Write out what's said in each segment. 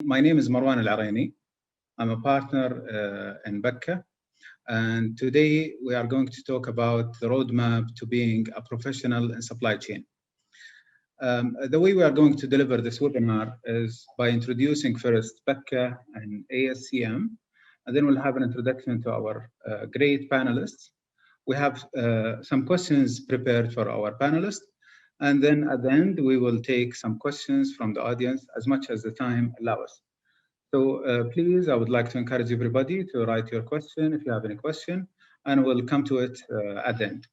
My name is Marwan Al-Araini. I'm a partner in Bakkah, and today we are going to talk about the roadmap to being a professional in supply chain. The way we are going to deliver this webinar is by introducing first Bakkah and ASCM, and then we'll have an introduction to our great panelists. We have some questions prepared for our panelists, and then at the end we will take some questions from the audience as much as the time allows. So please, I would like to encourage everybody to write your question if you have any question, and we'll come to it at the end.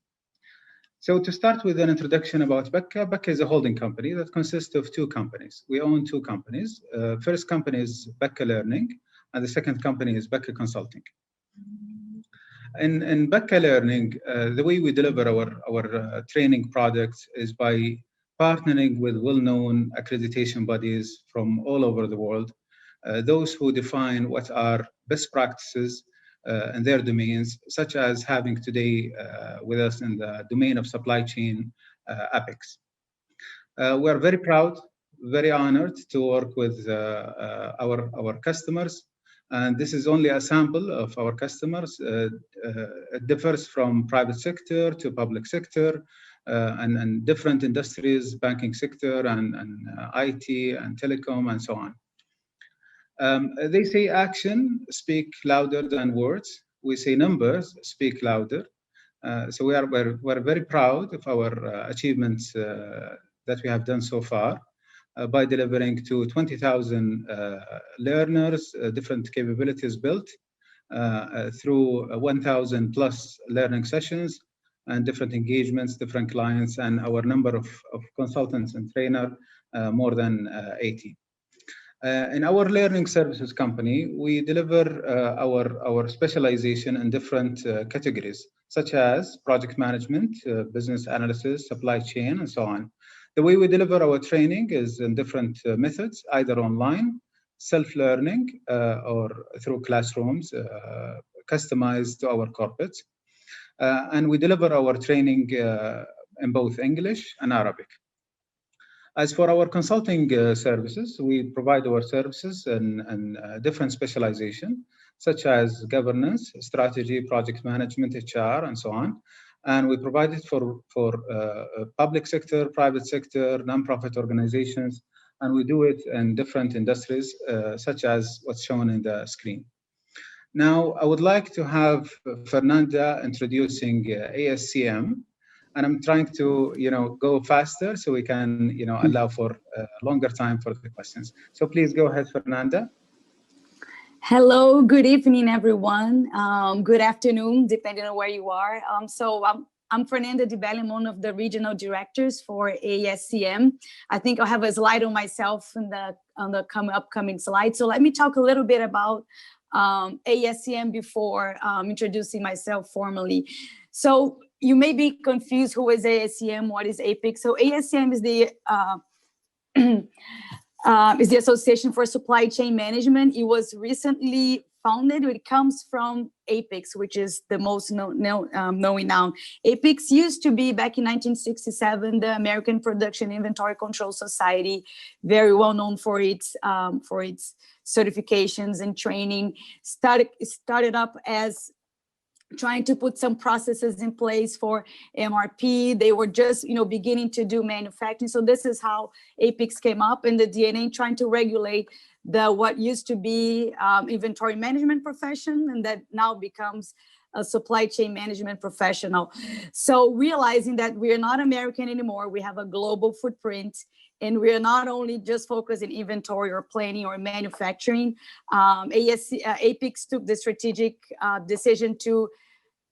So to start with an introduction about Bakkah, Bakkah is a holding company that consists of two companies. We own two companies. First company is Bakkah Learning, and the second company is Bakkah Consulting. In Bakkah Learning, the way we deliver our training products is by partnering with well-known accreditation bodies from all over the world, those who define what are best practices in their domains, such as having today with us in the domain of supply chain, APICS. We are very proud, very honored to work with our customers. And this is only a sample of our customers. It differs from private sector to public sector and different industries, banking sector and IT and telecom and so on. They say action speak louder than words. We say numbers speak louder. So we're very proud of our achievements that we have done so far. By delivering to 20,000 learners, different capabilities built through 1,000 plus learning sessions and different engagements, different clients, and our number of consultants and trainers, more than 80. In our learning services company, we deliver our specialization in different categories, such as project management, business analysis, supply chain, and so on. The way we deliver our training is in different methods, either online, self-learning, or through classrooms, customized to our corporates. And we deliver our training in both English and Arabic. As for our consulting services, we provide our services in different specialization, such as governance, strategy, project management, HR, and so on. And we provide it for public sector, private sector, nonprofit organizations, and we do it in different industries, such as what's shown in the screen. Now, I would like to have Fernanda introducing ASCM, and I'm trying to, go faster so we can, allow for longer time for the questions. So please go ahead, Fernanda. Hello, good evening, everyone. Good afternoon, depending on where you are. I'm Fernanda Deplan, one of the regional directors for ASCM. I think I'll have a slide on myself on the upcoming slide. So let me talk a little bit about ASCM before introducing myself formally. So you may be confused, who is ASCM, what is APICS? So ASCM is the Association for Supply Chain Management. It was recently founded. It comes from APICS, which is the most known now. APICS used to be, back in 1967, the American Production Inventory Control Society, very well known for its certifications and training. Started up as trying to put some processes in place for MRP. They were just, beginning to do manufacturing. So this is how APICS came up in the DNA, trying to regulate what used to be inventory management profession, and that now becomes a supply chain management professional. So realizing that we are not American anymore, we have a global footprint, and we are not only just focused in inventory or planning or manufacturing. APICS took the strategic decision to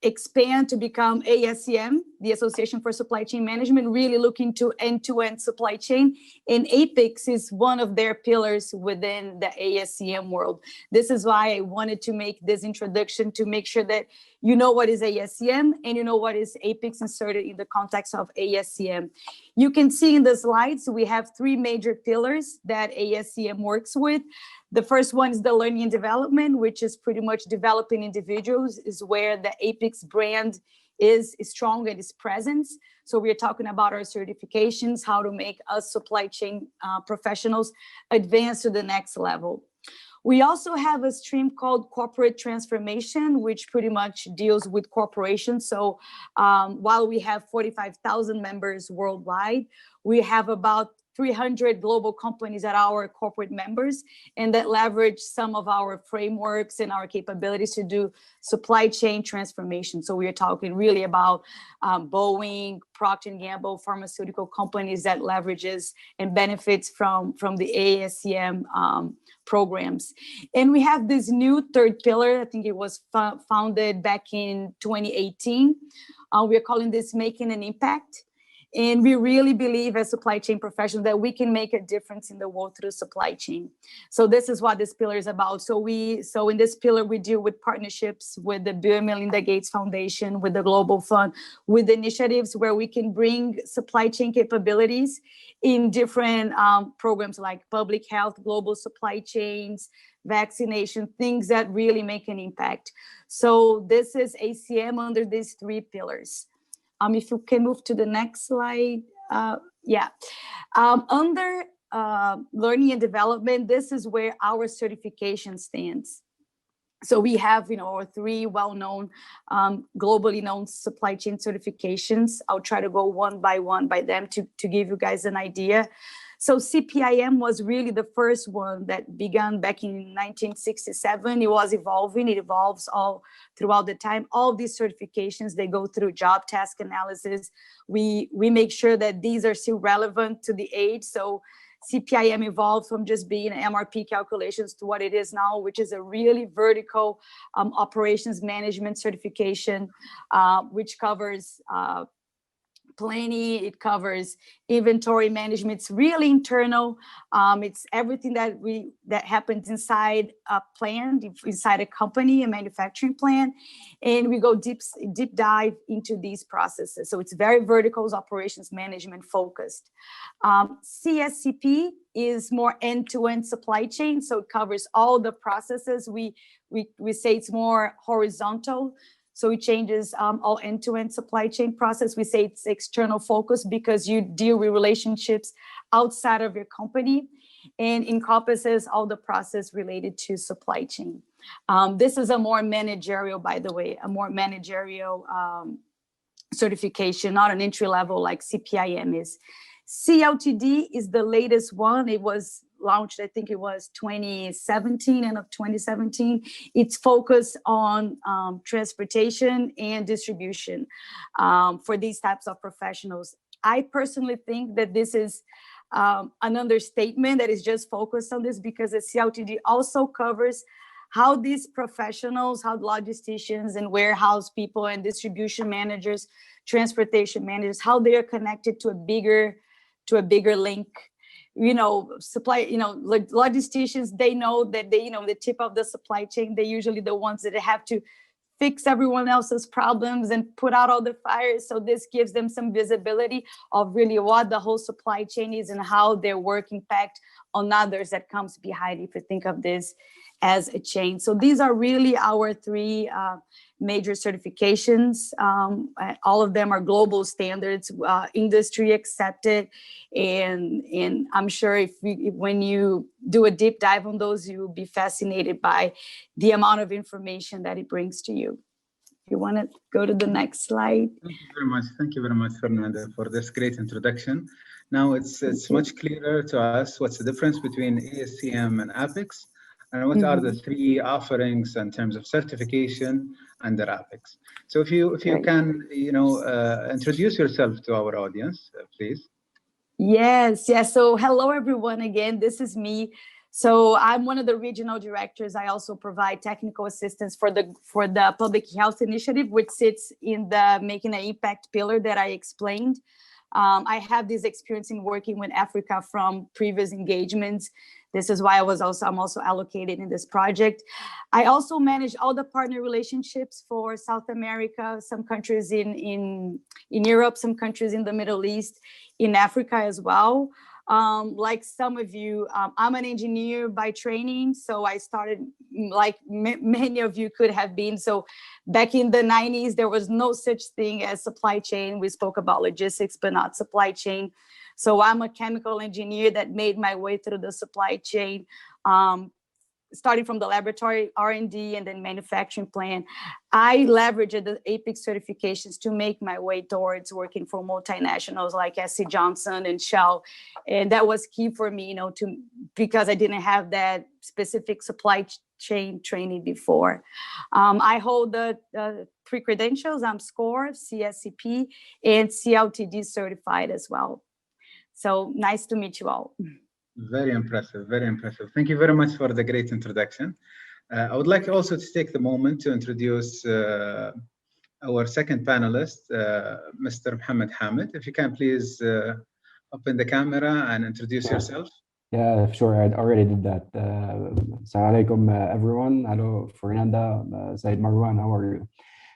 expand to become ASCM, the Association for Supply Chain Management, really looking to end-to-end supply chain. And APICS is one of their pillars within the ASCM world. This is why I wanted to make this introduction, to make sure that you know what is ASCM and you know what is APICS inserted in the context of ASCM. You can see in the slides, we have three major pillars that ASCM works with. The first one is the learning and development, which is pretty much developing individuals, is where the APICS brand is strong and is present. So we're talking about our certifications, how to make us supply chain professionals advance to the next level. We also have a stream called corporate transformation, which pretty much deals with corporations. So while we have 45,000 members worldwide, we have about 300 global companies that are our corporate members, and that leverage some of our frameworks and our capabilities to do supply chain transformation. So we are talking really about Boeing, Procter & Gamble, pharmaceutical companies that leverages and benefits from the ASCM programs. And we have this new third pillar. I think it was founded back in 2018. We're calling this Making an Impact. And we really believe as supply chain professionals that we can make a difference in the world through supply chain. So this is what this pillar is about. So in this pillar, we deal with partnerships with the Bill and Melinda Gates Foundation, with the Global Fund, with initiatives where we can bring supply chain capabilities in different programs like public health, global supply chains, vaccination, things that really make an impact. So this is ACM under these three pillars. If you can move to the next slide. Under learning and development, this is where our certification stands. So we have, our three well-known, globally known supply chain certifications. I'll try to go one by them to give you guys an idea. So CPIM was really the first one that began back in 1967. It was evolving. It evolves all throughout the time. All these certifications, they go through job task analysis. We make sure that these are still relevant to the age. So CPIM evolved from just being MRP calculations to what it is now, which is a really vertical operations management certification, which covers planning, it covers inventory management. It's really internal. It's everything that happens inside a plant, inside a company, a manufacturing plant, and we go deep dive into these processes. So it's very verticals, operations management focused. CSCP is more end-to-end supply chain, so it covers all the processes. We say it's more horizontal. So it changes all end-to-end supply chain process. We say it's external focus because you deal with relationships outside of your company and encompasses all the process related to supply chain. This is a more managerial, by the way, a more managerial certification, not an entry level like CPIM is. CLTD is the latest one. It was launched, I think it was 2017, end of 2017. It's focused on transportation and distribution for these types of professionals. I personally think that this is an understatement that is just focused on this, because the CLTD also covers how these professionals, how logisticians and warehouse people and distribution managers, transportation managers, how they are connected to a bigger link. Logisticians, they know that the tip of the supply chain, they're usually the ones that have to fix everyone else's problems and put out all the fires. So this gives them some visibility of really what the whole supply chain is and how their work impact on others that comes behind, if you think of this as a chain. So these are really our three major certifications. All of them are global standards, industry accepted, and I'm sure when you do a deep dive on those, you will be fascinated by the amount of information that it brings to you. If you want to go to the next slide. Thank you very much. Thank you very much, Fernanda, for this great introduction. Now it's much clearer to us what's the difference between ASCM and APICS, and what are the three offerings in terms of certification under APICS. So if you can, introduce yourself to our audience, please. Yes. So hello, everyone. Again, this is me. So I'm one of the regional directors. I also provide technical assistance for the public health initiative, which sits in the Making an Impact pillar that I explained. I have this experience in working with Africa from previous engagements. This is why I'm also allocated in this project. I also manage all the partner relationships for South America, some countries in Europe, some countries in the Middle East, in Africa as well. Like some of you, I'm an engineer by training, so I started like many of you could have been. So back in the 90s, there was no such thing as supply chain. We spoke about logistics, but not supply chain. So I'm a chemical engineer that made my way through the supply chain, starting from the laboratory R&D and then manufacturing plant. I leveraged the APICS certifications to make my way towards working for multinationals like SC Johnson and Shell. And that was key for me, because I didn't have that specific supply chain training before. I hold the 3 credentials. I'm SCORE, CSCP, and CLTD certified as well. So nice to meet you all. Very impressive, very impressive. Thank you very much for the great introduction. I would like also to take the moment to introduce our second panelist, Mr. Mohammed Hamed. If you can please open the camera and introduce yourself. Yeah, sure. I already did that. Assalamu alaikum, everyone. Hello, Fernanda, Said Marwan, how are you?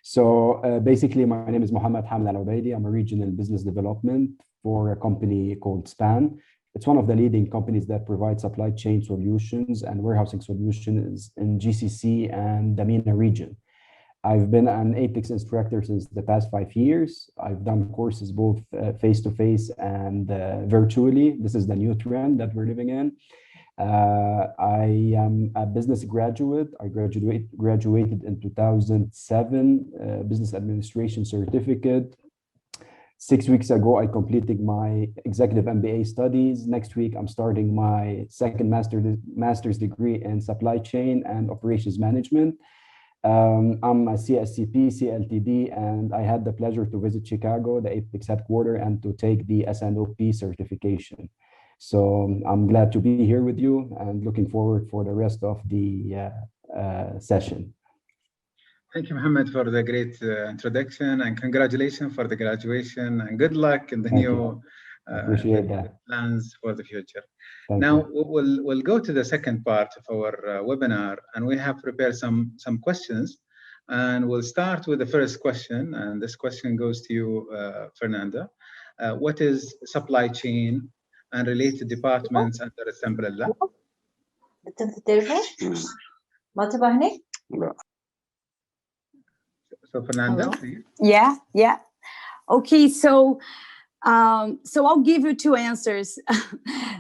So basically, my name is MOhammed Hamed Al-obaide. I'm a regional business development for a company called SPAN. It's one of the leading companies that provide supply chain solutions and warehousing solutions in GCC and the MENA region. I've been an APICS instructor since the past 5 years. I've done courses both face-to-face and virtually. This is the new trend that we're living in. I am a business graduate. I graduated in 2007, business administration certificate. 6 weeks ago, I completed my executive MBA studies. Next week, I'm starting my second master's degree in supply chain and operations management. I'm a CSCP, CLTD, and I had the pleasure to visit Chicago, the APICS headquarters, and to take the SNOP certification. So I'm glad to be here with you and looking forward for the rest of the session. Thank you, Mohammed, for the great introduction, and congratulations for the graduation, and good luck in the new plans for the future. Now we'll go to the second part of our webinar, and we have prepared some questions, and we'll start with the first question, and this question goes to you, Fernanda. What is supply chain and related departments under its umbrella? So Fernanda, please. Yeah. Okay, so I'll give you 2 answers.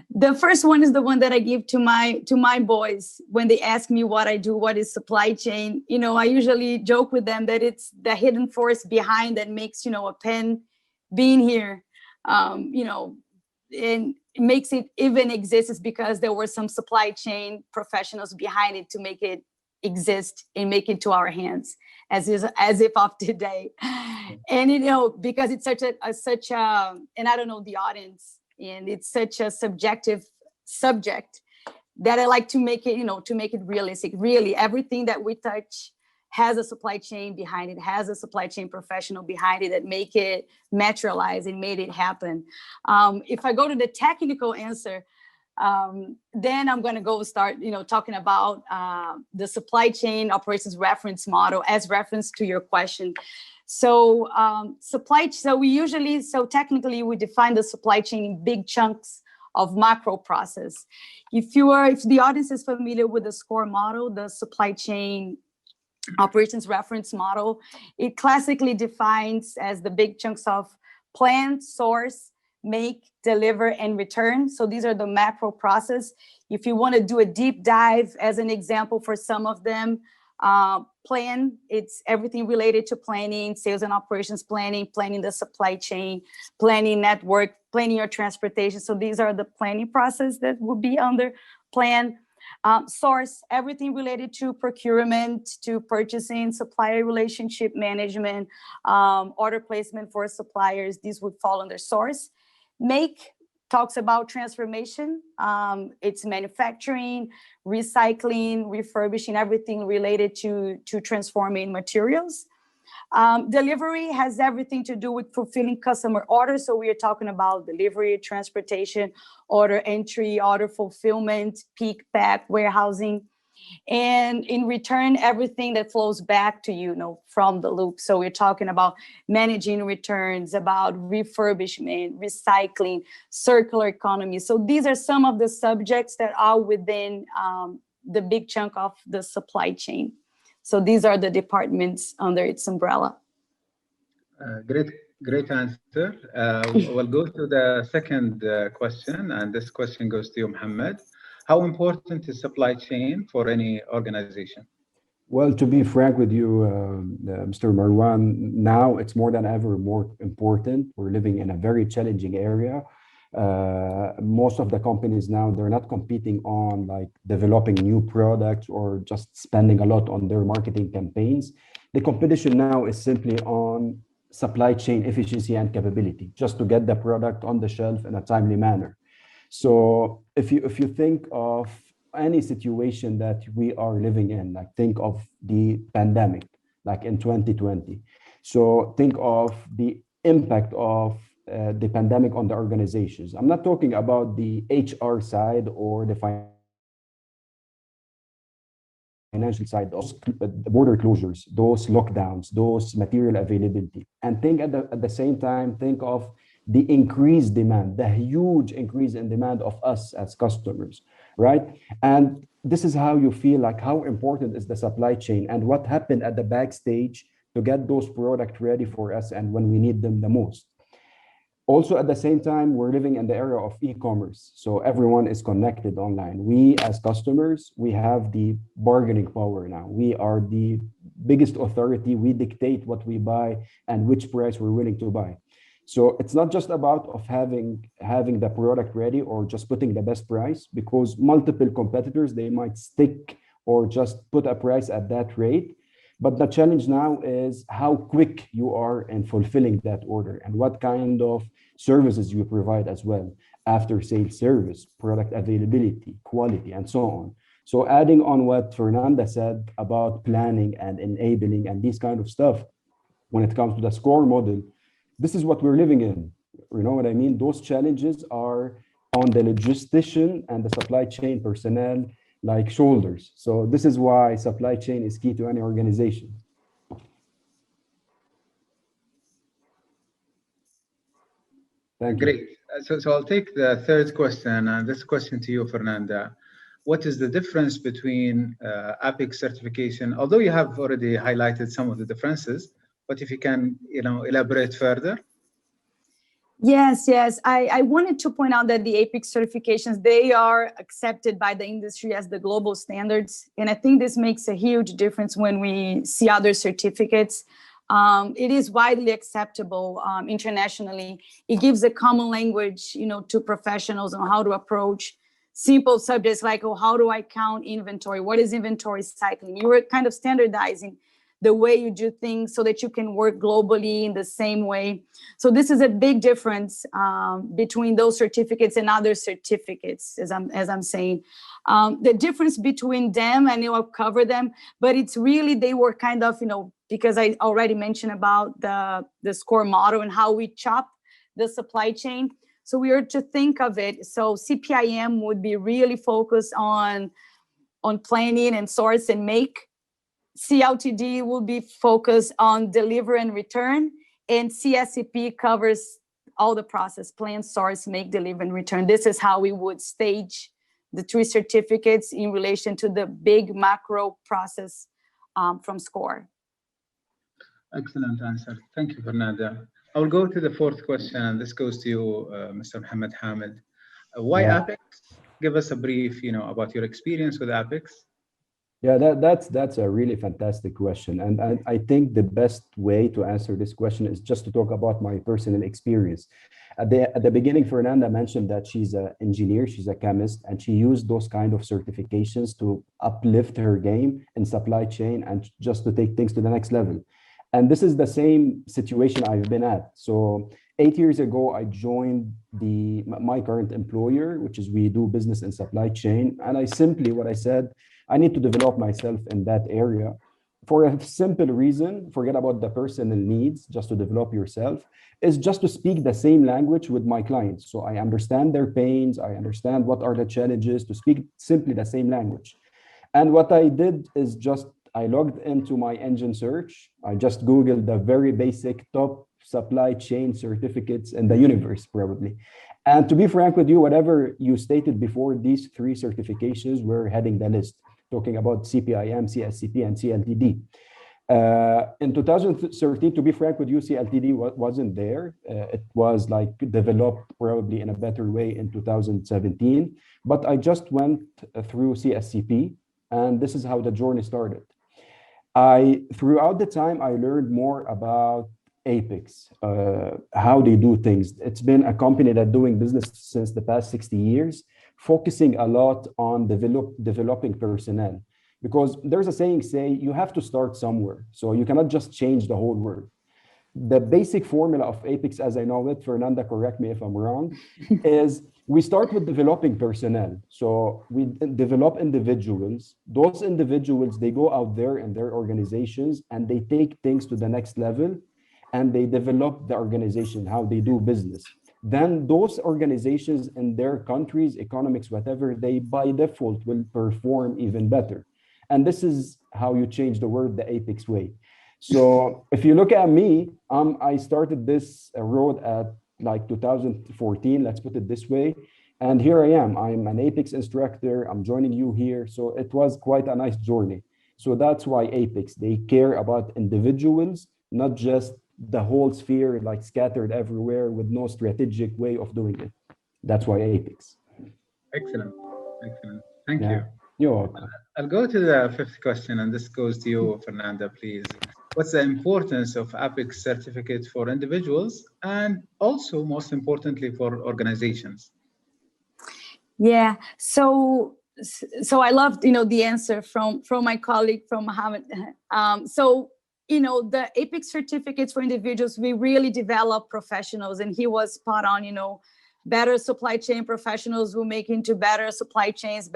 The first one is the one that I give to my boys when they ask me what I do, what is supply chain. I usually joke with them that it's the hidden force behind that makes, a pen being here, and makes it even exist is because there were some supply chain professionals behind it to make it exist and make it to our hands as if of today. And because it's such a and I don't know the audience, and it's such a subjective subject that I like to make it to make it realistic. Really, everything that we touch has a supply chain behind it, has a supply chain professional behind it that make it materialize and made it happen. If I go to the technical answer, then I'm going to go start, talking about the supply chain operations reference model as reference to your question. So technically we define the supply chain in big chunks of macro process. If the audience is familiar with the SCORE model, the supply chain operations reference model, it classically defines as the big chunks of plan, source, make, deliver, and return. So these are the macro process. If you want to do a deep dive as an example for some of them, plan, it's everything related to planning, sales and operations planning, planning the supply chain, planning network, planning your transportation. So these are the planning process that would be under plan. Source, everything related to procurement, to purchasing, supplier relationship management, order placement for suppliers. These would fall under source. Make talks about transformation. It's manufacturing, recycling, refurbishing, everything related to transforming materials. Delivery has everything to do with fulfilling customer orders. So we are talking about delivery, transportation, order entry, order fulfillment, pick, pack, warehousing. And in return, everything that flows back to you, from the loop. So we're talking about managing returns, about refurbishment, recycling, circular economy. So these are some of the subjects that are within the big chunk of the supply chain. So these are the departments under its umbrella. Great answer. We'll go to the second question, and this question goes to you, Mohammed. How important is supply chain for any organization? Well, to be frank with you, Mr. Marwan, now it's more than ever more important. We're living in a very challenging area. Most of the companies now, they're not competing on like developing new products or just spending a lot on their marketing campaigns. The competition now is simply on supply chain efficiency and capability, just to get the product on the shelf in a timely manner. So if you think of any situation that we are living in, like think of the pandemic, like in 2020. So think of the impact of the pandemic on the organizations. I'm not talking about the HR side or the financial side, those border closures, those lockdowns, those material availability. And think at the same time, think of the increased demand, the huge increase in demand of us as customers, right? And this is how you feel like how important is the supply chain and what happened at the backstage to get those products ready for us and when we need them the most. Also, at the same time, we're living in the era of e-commerce. So everyone is connected online. We as customers, we have the bargaining power now. We are the biggest authority. We dictate what we buy and which price we're willing to buy. So it's not just about of having the product ready or just putting the best price, because multiple competitors, they might stick or just put a price at that rate. But the challenge now is how quick you are in fulfilling that order and what kind of services you provide as well. After sales service, product availability, quality, and so on. So adding on what Fernanda said about planning and enabling and these kind of stuff, when it comes to the SCORE model, this is what we're living in. You know what I mean? Those challenges are on the logistician and the supply chain personnel like shoulders. So this is why supply chain is key to any organization. Thank you. Great. So I'll take the third question, and this question to you, Fernanda. What is the difference between APICS certification? Although you have already highlighted some of the differences, but if you can, elaborate further. Yes. I wanted to point out that the APICS certifications, they are accepted by the industry as the global standards. And I think this makes a huge difference when we see other certificates. It is widely acceptable internationally. It gives a common language, to professionals on how to approach simple subjects like, how do I count inventory? What is inventory cycling? You are kind of standardizing the way you do things so that you can work globally in the same way. So this is a big difference between those certificates and other certificates, as I'm saying. The difference between them, I know I'll cover them, but it's really, they were kind of, because I already mentioned about the SCORE model and how we chop the supply chain. So we are to think of it. So CPIM would be really focused on planning and source and make. CLTD will be focused on deliver and return, and CSCP covers all the process: plan, source, make, deliver, and return. This is how we would stage the three certificates in relation to the big macro process from SCORE. Excellent answer. Thank you, Fernanda. I will go to the fourth question, and this goes to you, Mr. Mohammed Hamed. Why APICS? Give us a brief, about your experience with APICS. Yeah, that's a really fantastic question. And I think the best way to answer this question is just to talk about my personal experience. At the beginning, Fernanda mentioned that she's an engineer, she's a chemist, and she used those kind of certifications to uplift her game in supply chain and just to take things to the next level. And this is the same situation I've been at. So 8 years ago, I joined my current employer, which is we do business in supply chain. And what I said, I need to develop myself in that area for a simple reason. Forget about the personal needs, just to develop yourself, is just to speak the same language with my clients. So I understand their pains, I understand what are the challenges, to speak simply the same language. And what I did is just, I logged into my engine search. I just Googled the very basic top supply chain certificates in the universe, probably. And to be frank with you, whatever you stated before, these 3 certifications were heading the list, talking about CPIM, CSCP, and CLTD. In 2013, to be frank with you, CLTD wasn't there. It was like developed probably in a better way in 2017. But I just went through CSCP, and this is how the journey started. Throughout the time, I learned more about APICS, how they do things. It's been a company that's doing business since the past 60 years, focusing a lot on developing personnel. Because there's a saying, you have to start somewhere. So you cannot just change the whole world. The basic formula of APICS, as I know it, Fernanda, correct me if I'm wrong, is we start with developing personnel. So we develop individuals. Those individuals, they go out there in their organizations and they take things to the next level, and they develop the organization, how they do business. Then those organizations in their countries, economics, whatever, they by default will perform even better. And this is how you change the world the APICS way. So if you look at me, I started this road at like 2014, let's put it this way. And here I am, I'm an APICS instructor, I'm joining you here. So it was quite a nice journey. So that's why APICS, they care about individuals, not just the whole sphere, like scattered everywhere with no strategic way of doing it. That's why APICS. Excellent, excellent. Thank you. You're welcome. I'll go to the 5th question, and this goes to you, Fernanda, please. What's the importance of APICS certificate for individuals and also, most importantly, for organizations? Yeah, so I loved, the answer from my colleague, from Mohammed. The APICS certificates for individuals, we really develop professionals, and he was spot on, better supply chain professionals will make into better supply chains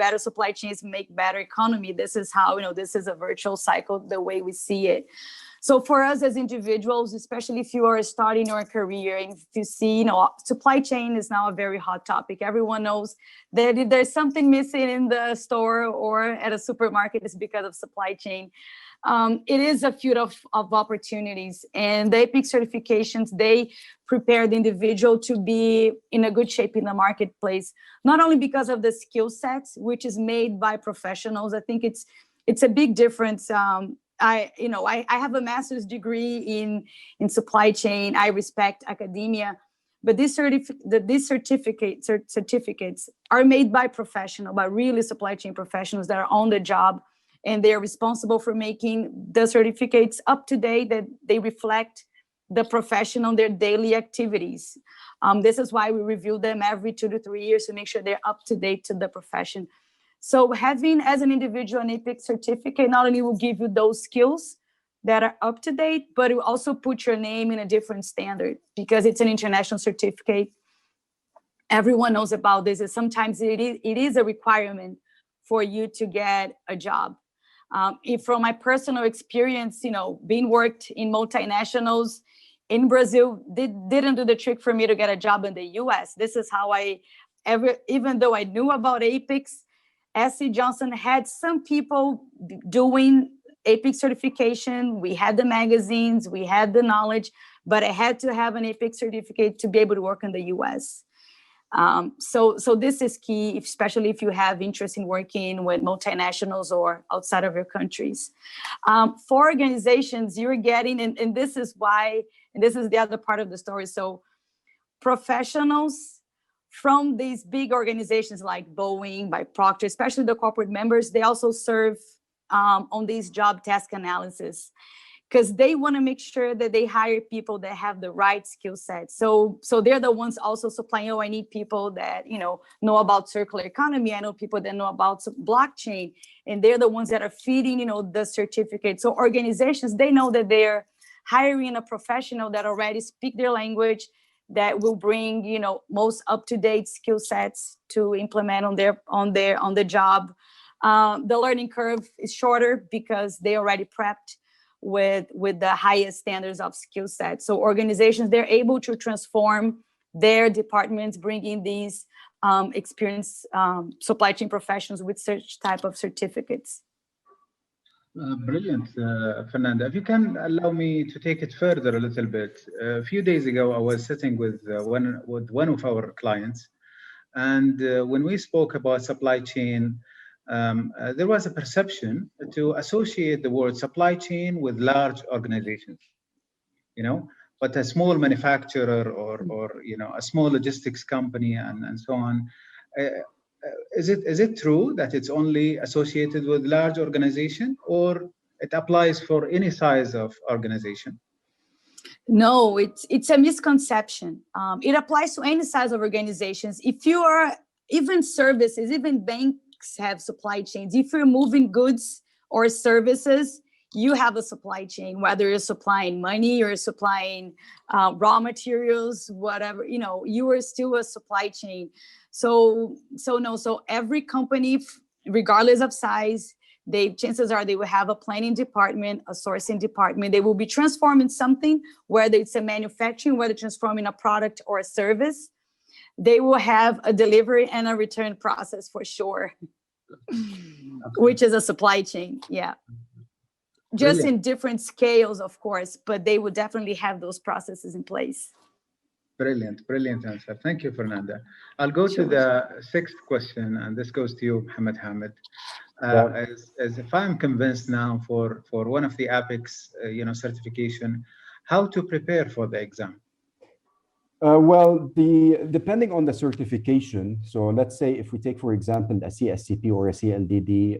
make better economy. This is how, this is a virtual cycle, the way we see it. So for us as individuals, especially if you are starting your career, and if you see, supply chain is now a very hot topic. Everyone knows that if there's something missing in the store or at a supermarket, it's because of supply chain. It is a field of opportunities, and the APICS certifications, they prepare the individual to be in a good shape in the marketplace, not only because of the skill sets, which is made by professionals. I think it's a big difference. I have a master's degree in supply chain. I respect academia, but these certificates are made by really supply chain professionals that are on the job, and they're responsible for making the certificates up to date, that they reflect the professional, their daily activities. This is why we review them every 2 to 3 years to make sure they're up to date to the profession. So having, as an individual, an APICS certificate not only will give you those skills that are up to date, but it will also put your name in a different standard because it's an international certificate. Everyone knows about this. And sometimes it is a requirement for you to get a job. From my personal experience, being worked in multinationals in Brazil, didn't do the trick for me to get a job in the US. This is how even though I knew about APICS, SC Johnson had some people doing APICS certification. We had the magazines, we had the knowledge, but I had to have an APICS certificate to be able to work in the US. So this is key, especially if you have interest in working with multinationals or outside of your countries. For organizations, you're getting, and this is why, and this is the other part of the story. So professionals from these big organizations like Boeing, by Procter, especially the corporate members, they also serve on these job task analysis, because they want to make sure that they hire people that have the right skill set. So they're the ones also supplying, I need people that, know about circular economy. I know people that know about blockchain, and they're the ones that are feeding, the certificate. So organizations, they know that they're hiring a professional that already speak their language, that will bring, most up-to-date skill sets to implement on the job. The learning curve is shorter because they already prepped with the highest standards of skill set. So organizations, they're able to transform their departments, bringing these experienced supply chain professionals with such type of certificates. Brilliant, Fernanda. If you can allow me to take it further a little bit. A few days ago, I was sitting with one of our clients, and when we spoke about supply chain, there was a perception to associate the word supply chain with large organizations, but a small manufacturer or a small logistics company and so on. Is it true that it's only associated with large organization, or it applies for any size of organization? No, it's a misconception. It applies to any size of organizations. If you are, even services, even banks have supply chains. If you're moving goods or services, you have a supply chain, whether you're supplying money or supplying raw materials, whatever, you are still a supply chain. So every company, regardless of size, chances are they will have a planning department, a sourcing department. They will be transforming something, whether it's a manufacturing, whether transforming a product or a service. They will have a delivery and a return process for sure, which is a supply chain. Yeah. Just Brilliant. In different scales, of course, but they will definitely have those processes in place. Brilliant answer. Thank you, Fernanda. I'll go to the sixth question, and this goes to you, Mohammed Hamed. As if I'm convinced now for one of the APICS, certification, how to prepare for the exam? Depending on the certification, so let's say if we take, for example, a CSCP or a CLDD,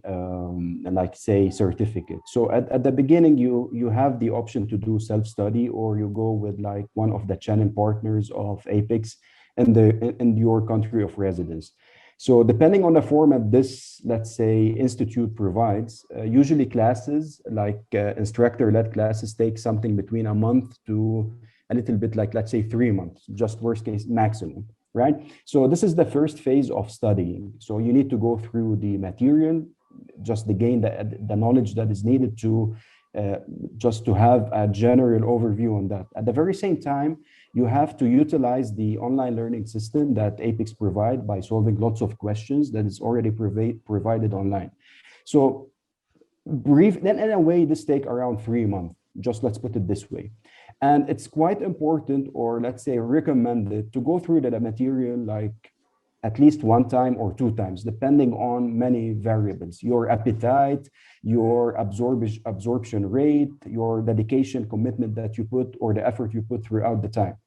like say certificate. So at the beginning, you have the option to do self-study, or you go with like one of the channel partners of APICS in your country of residence. So depending on the format this, let's say, institute provides, usually classes like instructor-led classes take something between a month to a little bit like, let's say, 3 months, just worst case maximum, right? So this is the first phase of studying. So you need to go through the material, just to gain the knowledge that is needed to just to have a general overview on that. At the very same time, you have to utilize the online learning system that APICS provide by solving lots of questions that is already provided online. So then in a way, this take around 3 months, just let's put it this way. And it's quite important, or let's say recommended, to go through the material like at least 1 time or 2 times, depending on many variables: your appetite, your absorption rate, your dedication, commitment that you put, or the effort you put throughout the time.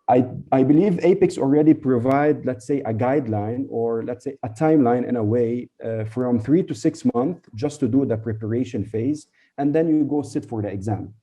I believe APICS already provide, let's say, a guideline, or let's say a timeline in a way, from 3 to 6 months just to do the preparation phase, and then you go sit for the exam.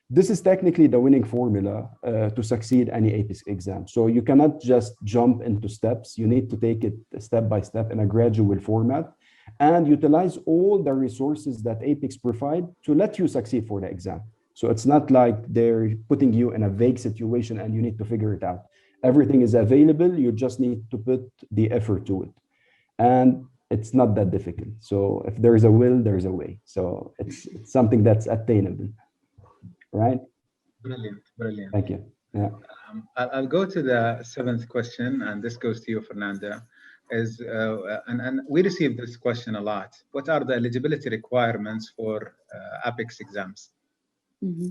This is technically the winning formula to succeed any APICS exam. So you cannot just jump into steps. You need to take it step by step in a gradual format and utilize all the resources that APICS provide to let you succeed for the exam. So it's not like they're putting you in a vague situation and you need to figure it out. Everything is available. You just need to put the effort to it. And it's not that difficult. So if there's a will, there's a way. So it's something that's attainable. Right? Brilliant. Thank you. Yeah. I'll go to the 7th question, and this goes to you, Fernanda. And we receive this question a lot. What are the eligibility requirements for APICS exams? Mm-hmm.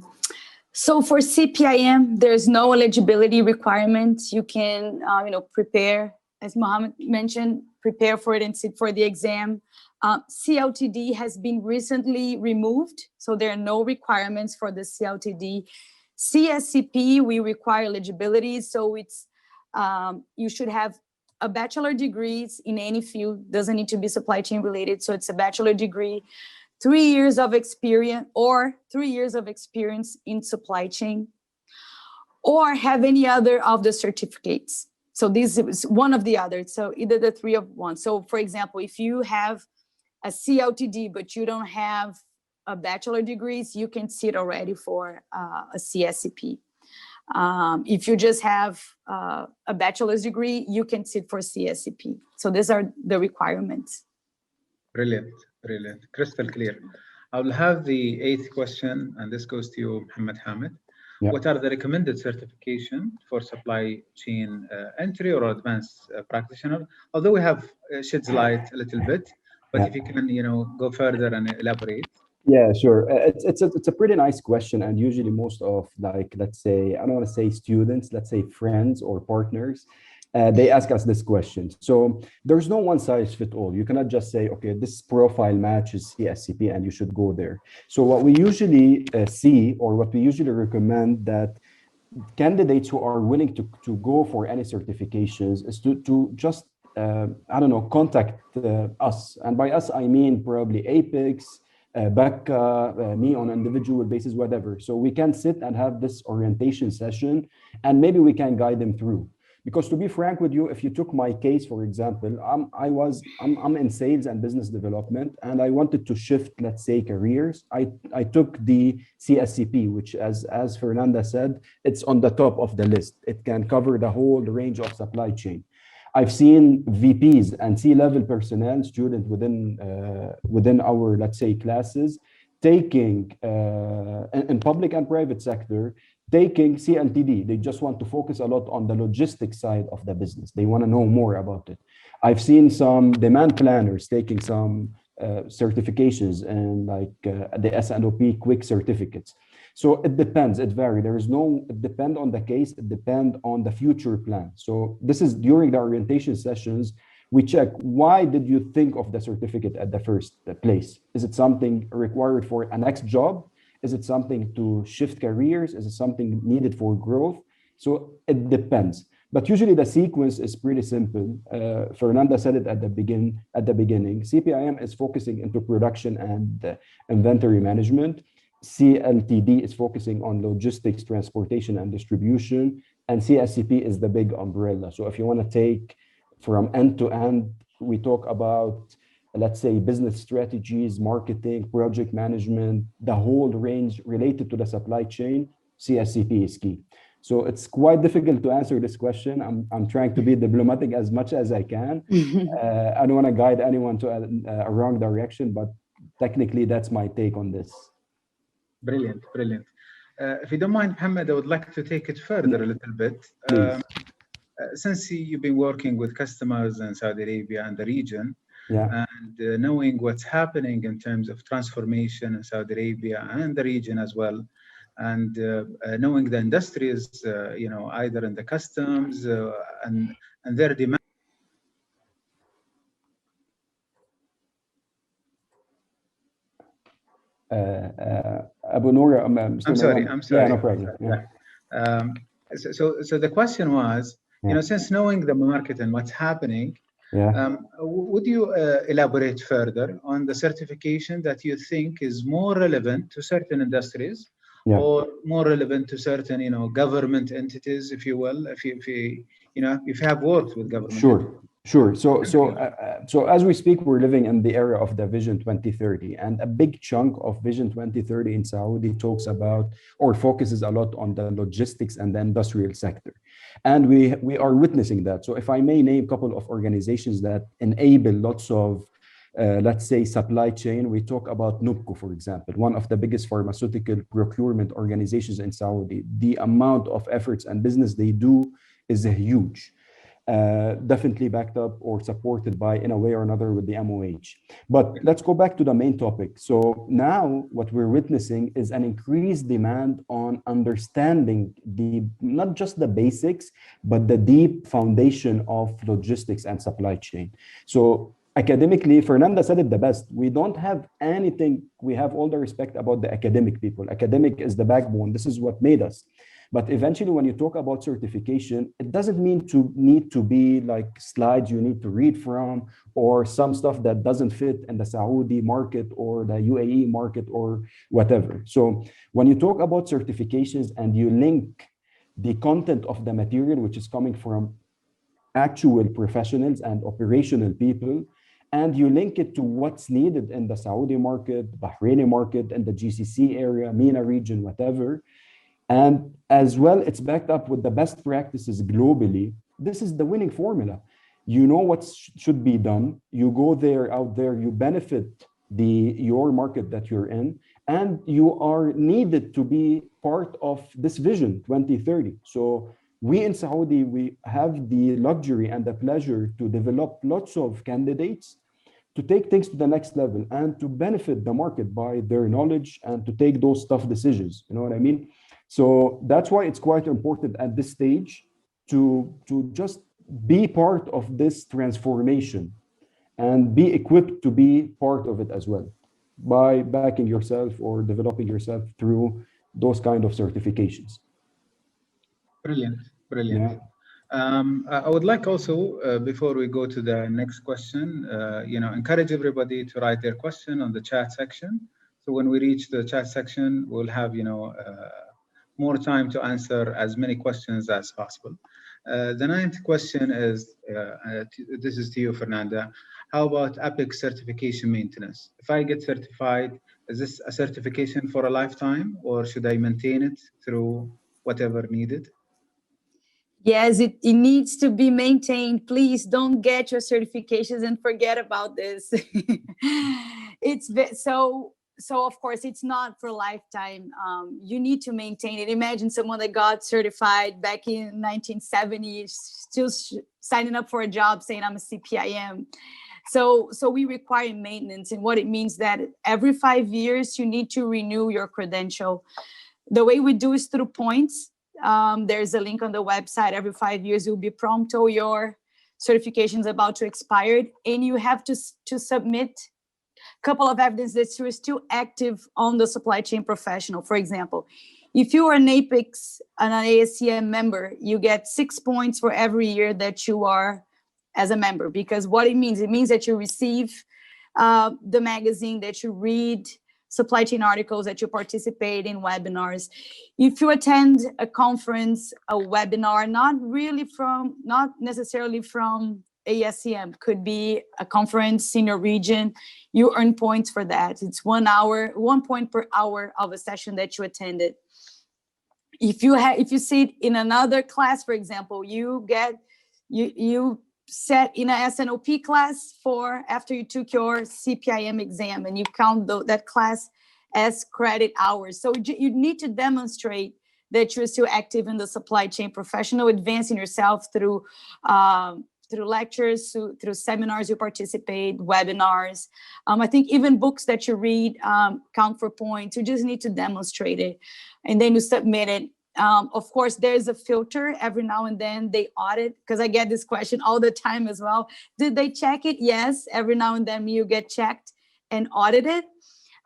So for CPIM, there's no eligibility requirements. You can, prepare, as Mohammed mentioned, prepare for it and sit for the exam. CLTD has been recently removed, so there are no requirements for the CLTD. CSCP, we require eligibility, so it's you should have a bachelor degree in any field, doesn't need to be supply chain related, so it's a bachelor degree, 3 years of experience, or 3 years of experience in supply chain, or have any other of the certificates. So this is one of the others, so either the 3 of one. So for example, if you have a CLTD, but you don't have a bachelor degrees, you can sit already for a CSCP. If you just have a bachelor's degree, you can sit for CSCP. So these are the requirements. Brilliant. Crystal clear. I will have the 8th question, and this goes to you, Mohammed Hamed. what are the recommended certification for supply chain entry or advanced practitioner? Although we have sheds light a little bit, but if you can, go further and elaborate. Yeah, sure. It's a pretty nice question, and usually most of, like, let's say, I don't want to say students, let's say friends or partners, they ask us this question. So there's no one size fit all. You cannot just say, okay, this profile matches CSCP and you should go there. So what we usually see, or what we usually recommend, that candidates who are willing to go for any certifications is to just, I don't know, contact us. And by us, I mean probably APICS, Bakkah, me on an individual basis, whatever. So we can sit and have this orientation session, and maybe we can guide them through. Because to be frank with you, if you took my case, for example, I'm in sales and business development, and I wanted to shift, let's say, careers. I took the CSCP, which, as Fernanda said, it's on the top of the list. It can cover the whole range of supply chain. I've seen VPs and C-level personnel, student within our, let's say, classes, taking in public and private sector, taking CLTD. They just want to focus a lot on the logistics side of the business. They want to know more about it. I've seen some demand planners taking some certifications and like the S&OP quick certificates. So it depends, it varies. It depends on the case, it depends on the future plan. So this is during the orientation sessions, we check, why did you think of the certificate at the first place? Is it something required for a next job? Is it something to shift careers? Is it something needed for growth? So it depends. But usually the sequence is pretty simple. Fernanda said it at the beginning. CPIM is focusing into production and inventory management. CLTD is focusing on logistics, transportation, and distribution. And CSCP is the big umbrella. So if you want to take from end to end, we talk about, let's say, business strategies, marketing, project management, the whole range related to the supply chain. CSCP is key. So it's quite difficult to answer this question. I'm trying to be diplomatic as much as I can. I don't want to guide anyone to a wrong direction, but technically that's my take on this. Brilliant, brilliant. If you don't mind, Mohammed, I would like to take it further a little bit. Since you've been working with customers in Saudi Arabia and the region, and knowing what's happening in terms of transformation in Saudi Arabia and the region as well, and knowing the industries, either in the customs and their demand. Abu Noor, I'm sorry. Yeah, no problem. Yeah. So the question was, since knowing the market and what's happening, would you elaborate further on the certification that you think is more relevant to certain industries, or more relevant to certain, government entities, if you will, if you have worked with government? Sure. So as we speak, we're living in the era of the Vision 2030, and a big chunk of Vision 2030 in Saudi talks about or focuses a lot on the logistics and the industrial sector. And we are witnessing that. So if I may name a couple of organizations that enable lots of, let's say, supply chain, we talk about NUPCO, for example, one of the biggest pharmaceutical procurement organizations in Saudi. The amount of efforts and business they do is huge. Definitely backed up or supported by, in a way or another, with the MOH. But let's go back to the main topic. So now what we're witnessing is an increased demand on understanding not just the basics, but the deep foundation of logistics and supply chain. So academically, Fernanda said it the best. We don't have anything. We have all the respect about the academic people. Academic is the backbone. This is what made us. But eventually, when you talk about certification, it doesn't mean to need to be like slides you need to read from, or some stuff that doesn't fit in the Saudi market or the UAE market or whatever. So when you talk about certifications and you link the content of the material, which is coming from actual professionals and operational people, and you link it to what's needed in the Saudi market, Bahraini market, and the GCC area, MENA region, whatever. And as well, it's backed up with the best practices globally. This is the winning formula. You know what should be done. You go there, out there, you benefit your market that you're in, and you are needed to be part of this vision 2030. So we in Saudi, we have the luxury and the pleasure to develop lots of candidates to take things to the next level and to benefit the market by their knowledge and to take those tough decisions. You know what I mean? So that's why it's quite important at this stage to just be part of this transformation and be equipped to be part of it as well by backing yourself or developing yourself through those kind of certifications. Brilliant, brilliant. Yeah. I would like also, before we go to the next question, encourage everybody to write their question on the chat section. So when we reach the chat section, we'll have, more time to answer as many questions as possible. The ninth question is, this is to you, Fernanda. How about APICS certification maintenance? If I get certified, is this a certification for a lifetime, or should I maintain it through whatever needed? Yes, it needs to be maintained. Please don't get your certifications and forget about this. So of course, it's not for a lifetime. You need to maintain it. Imagine someone that got certified back in 1970, still signing up for a job saying I'm a CPIM. So we require maintenance, and what it means that every 5 years, you need to renew your credential. The way we do is through points. There's a link on the website. Every 5 years, you'll be prompted, or your certification is about to expire, and you have to submit a couple of evidence that you're still active on the supply chain professional. For example, if you are an APICS and an ASCM member, you get 6 points for every year that you are as a member, because what it means that you receive the magazine, that you read supply chain articles, that you participate in webinars. If you attend a conference, a webinar, not necessarily from ASCM, could be a conference in your region, you earn points for that. It's 1 point per hour of a session that you attended. If you sit in another class, for example, you sat in a SNOP class after you took your CPIM exam, and you count that class as credit hours. So you need to demonstrate that you're still active in the supply chain professional, advancing yourself through lectures, through seminars you participate, webinars. I think even books that you read count for points. You just need to demonstrate it, and then you submit it. Of course, there's a filter. Every now and then they audit, because I get this question all the time as well. Did they check it? Yes. Every now and then you get checked and audited.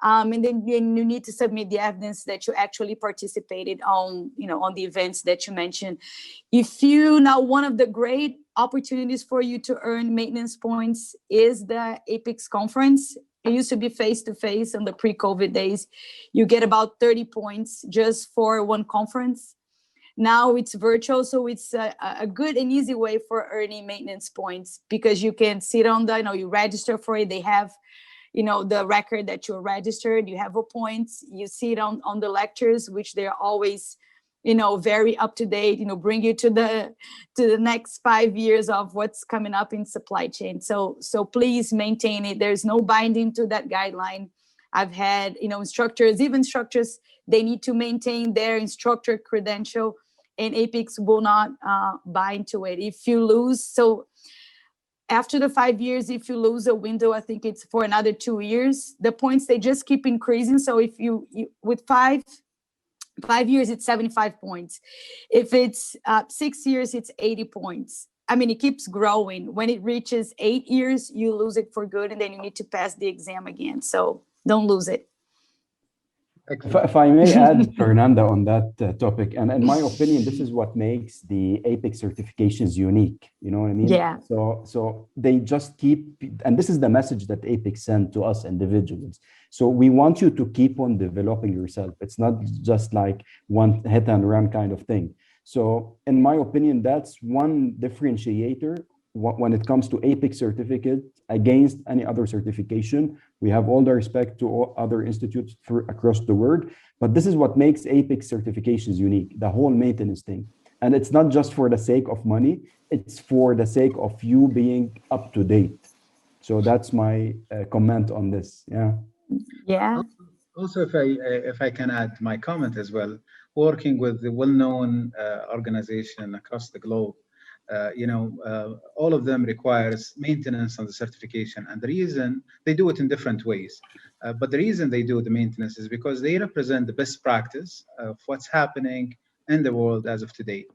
And then you need to submit the evidence that you actually participated on the events that you mentioned. One of the great opportunities for you to earn maintenance points is the APICS conference. It used to be face-to-face in the pre-COVID days. You get about 30 points just for one conference. Now it's virtual, so it's a good and easy way for earning maintenance points, because you can sit on you register for it. They have, the record that you're registered. You have a points. You sit on the lectures, which they're always, very up to date. Bring you to the next 5 years of what's coming up in supply chain. So please maintain it. There's no binding to that guideline. I've had instructors, they need to maintain their instructor credential, and APICS will not bind to it. If you lose, so after the 5 years, if you lose a window, I think it's for another 2 years, the points, they just keep increasing. So if you with 5 years, it's 75 points. If it's 6 years, it's 80 points. I mean, it keeps growing. When it reaches 8 years, you lose it for good, and then you need to pass the exam again. So don't lose it. If I may add, Fernanda, on that topic, and in my opinion, this is what makes the APICS certifications unique. You know what I mean? Yeah. So they just keep, and this is the message that APICS send to us individuals. So we want you to keep on developing yourself. It's not just like one hit and run kind of thing. So in my opinion, that's one differentiator when it comes to APICS certificate against any other certification. We have all the respect to all other institutes across the world, but this is what makes APICS certifications unique, the whole maintenance thing. And it's not just for the sake of money, it's for the sake of you being up to date. So that's my comment on this. Yeah. Yeah. Also, if I can add my comment as well, working with the well-known organization across the globe, all of them requires maintenance on the certification, and the reason they do it in different ways. But the reason they do the maintenance is because they represent the best practice of what's happening in the world as of today.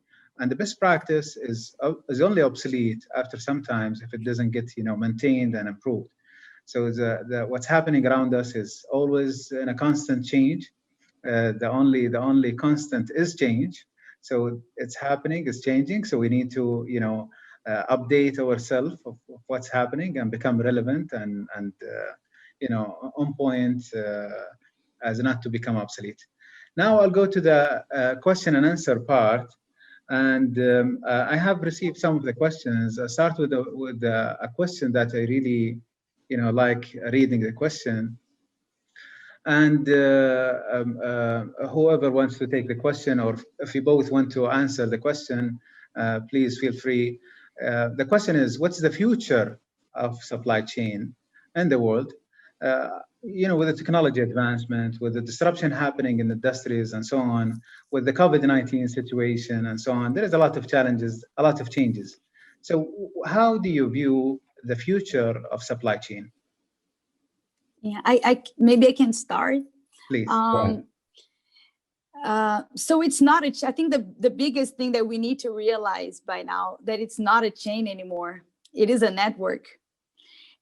And the best practice is only obsolete after sometimes if it doesn't get maintained and improved. So what's happening around us is always in a constant change. The only constant is change. So it's happening, it's changing. So we need to update ourselves of what's happening and become relevant and on point as not to become obsolete. Now I'll go to the question and answer part. And I have received some of the questions. I'll start with a question that I really like reading the question. And whoever wants to take the question, or if you both want to answer the question, please feel free. The question is, what's the future of supply chain in the world? With the technology advancement, with the disruption happening in the industries and so on, with the COVID-19 situation and so on, there is a lot of challenges, a lot of changes. So how do you view the future of supply chain? Yeah, maybe I can start. Please. So it's not I think the biggest thing that we need to realize by now that it's not a chain anymore. It is a network.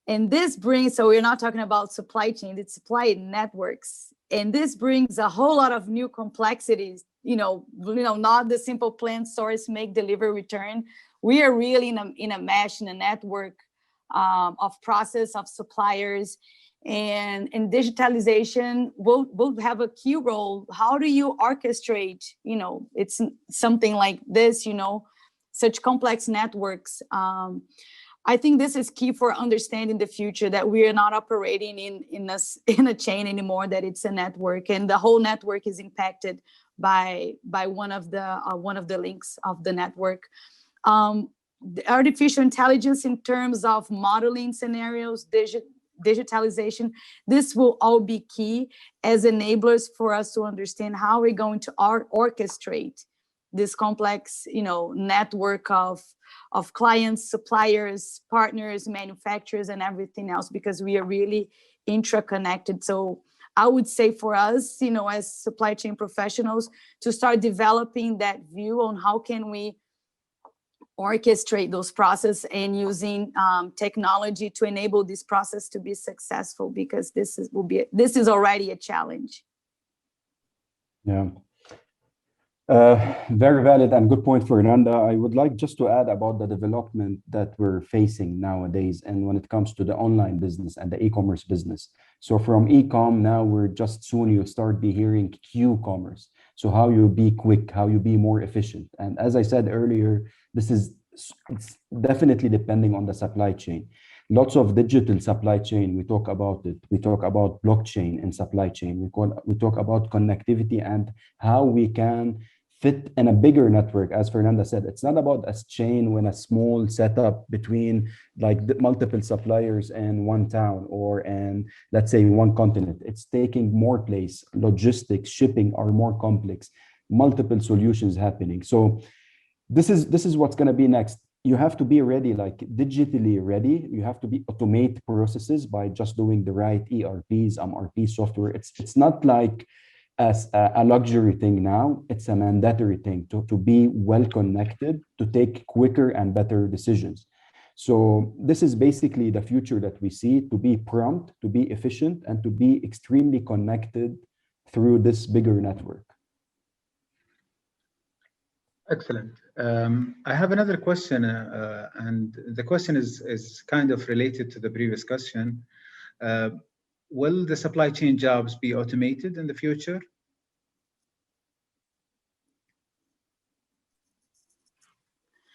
And this brings, so we're not talking about supply chain, it's supply networks. And this brings a whole lot of new complexities, not the simple plan, source, make, deliver, return. We are really in a mesh, in a network of process, of suppliers. And digitalization will have a key role. How do you orchestrate, it's something like this, such complex networks. I think this is key for understanding the future, that we are not operating in a chain anymore, that it's a network, and the whole network is impacted by one of the links of the network. The artificial intelligence in terms of modeling scenarios, digitalization, this will all be key as enablers for us to understand how we're going to orchestrate this complex, network of clients, suppliers, partners, manufacturers, and everything else, because we are really intraconnected. So I would say for us, as supply chain professionals, to start developing that view on how can we orchestrate those processes and using technology to enable this process to be successful, because this is already a challenge. Yeah. Very valid and good point, Fernanda. I would like just to add about the development that we're facing nowadays, and when it comes to the online business and the e-commerce business. So from e-com, now you'll start be hearing Q-commerce. So how you be quick, how you be more efficient. And as I said earlier, it's definitely depending on the supply chain. Lots of digital supply chain, we talk about it. We talk about blockchain in supply chain. We talk about connectivity and how we can fit in a bigger network. As Fernanda said, it's not about a chain when a small setup between multiple suppliers in one town or in, let's say, one continent. It's taking more place. Logistics, shipping are more complex, multiple solutions happening. So this is what's going to be next. You have to be ready, digitally ready. You have to automate processes by just doing the right ERPs, MRP software. It's not like as a luxury thing now. It's a mandatory thing to be well connected, to take quicker and better decisions. So this is basically the future that we see, to be prompt, to be efficient, and to be extremely connected through this bigger network. Excellent. I have another question, and the question is kind of related to the previous question. Will the supply chain jobs be automated in the future?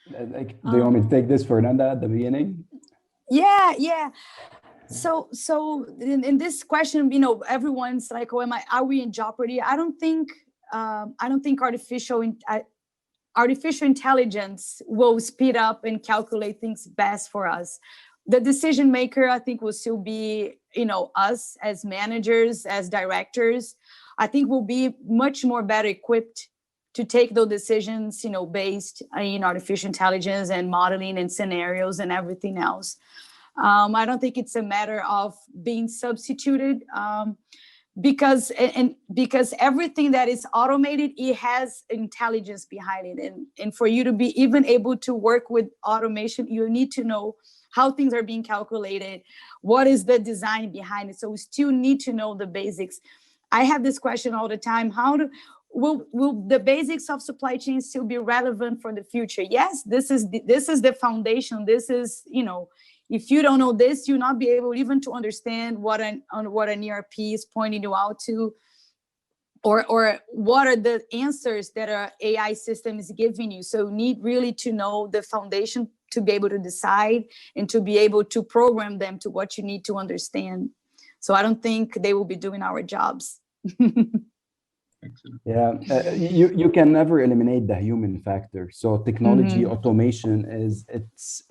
Do you want me to take this, Fernanda, at the beginning? Yeah. So in this question, everyone's like, "Oh, are we in jeopardy?" I don't think artificial intelligence will speed up and calculate things best for us. the decision maker, I think, will still be, us as managers, as directors. I think we'll be much more better equipped to take those decisions, based in artificial intelligence and modeling and scenarios and everything else. I don't think it's a matter of being substituted, because everything that is automated, it has intelligence behind it. And for you to be even able to work with automation, you need to know how things are being calculated, what is the design behind it. So we still need to know the basics. I have this question all the time: will the basics of supply chain still be relevant for the future? Yes, this is the foundation. This is, if you don't know this, you'll not be able even to understand what an ERP is pointing you out to, or what are the answers that our AI system is giving you. So you need really to know the foundation to be able to decide and to be able to program them to what you need to understand. So I don't think they will be doing our jobs. Excellent. Yeah, you can never eliminate the human factor. So technology, automation it's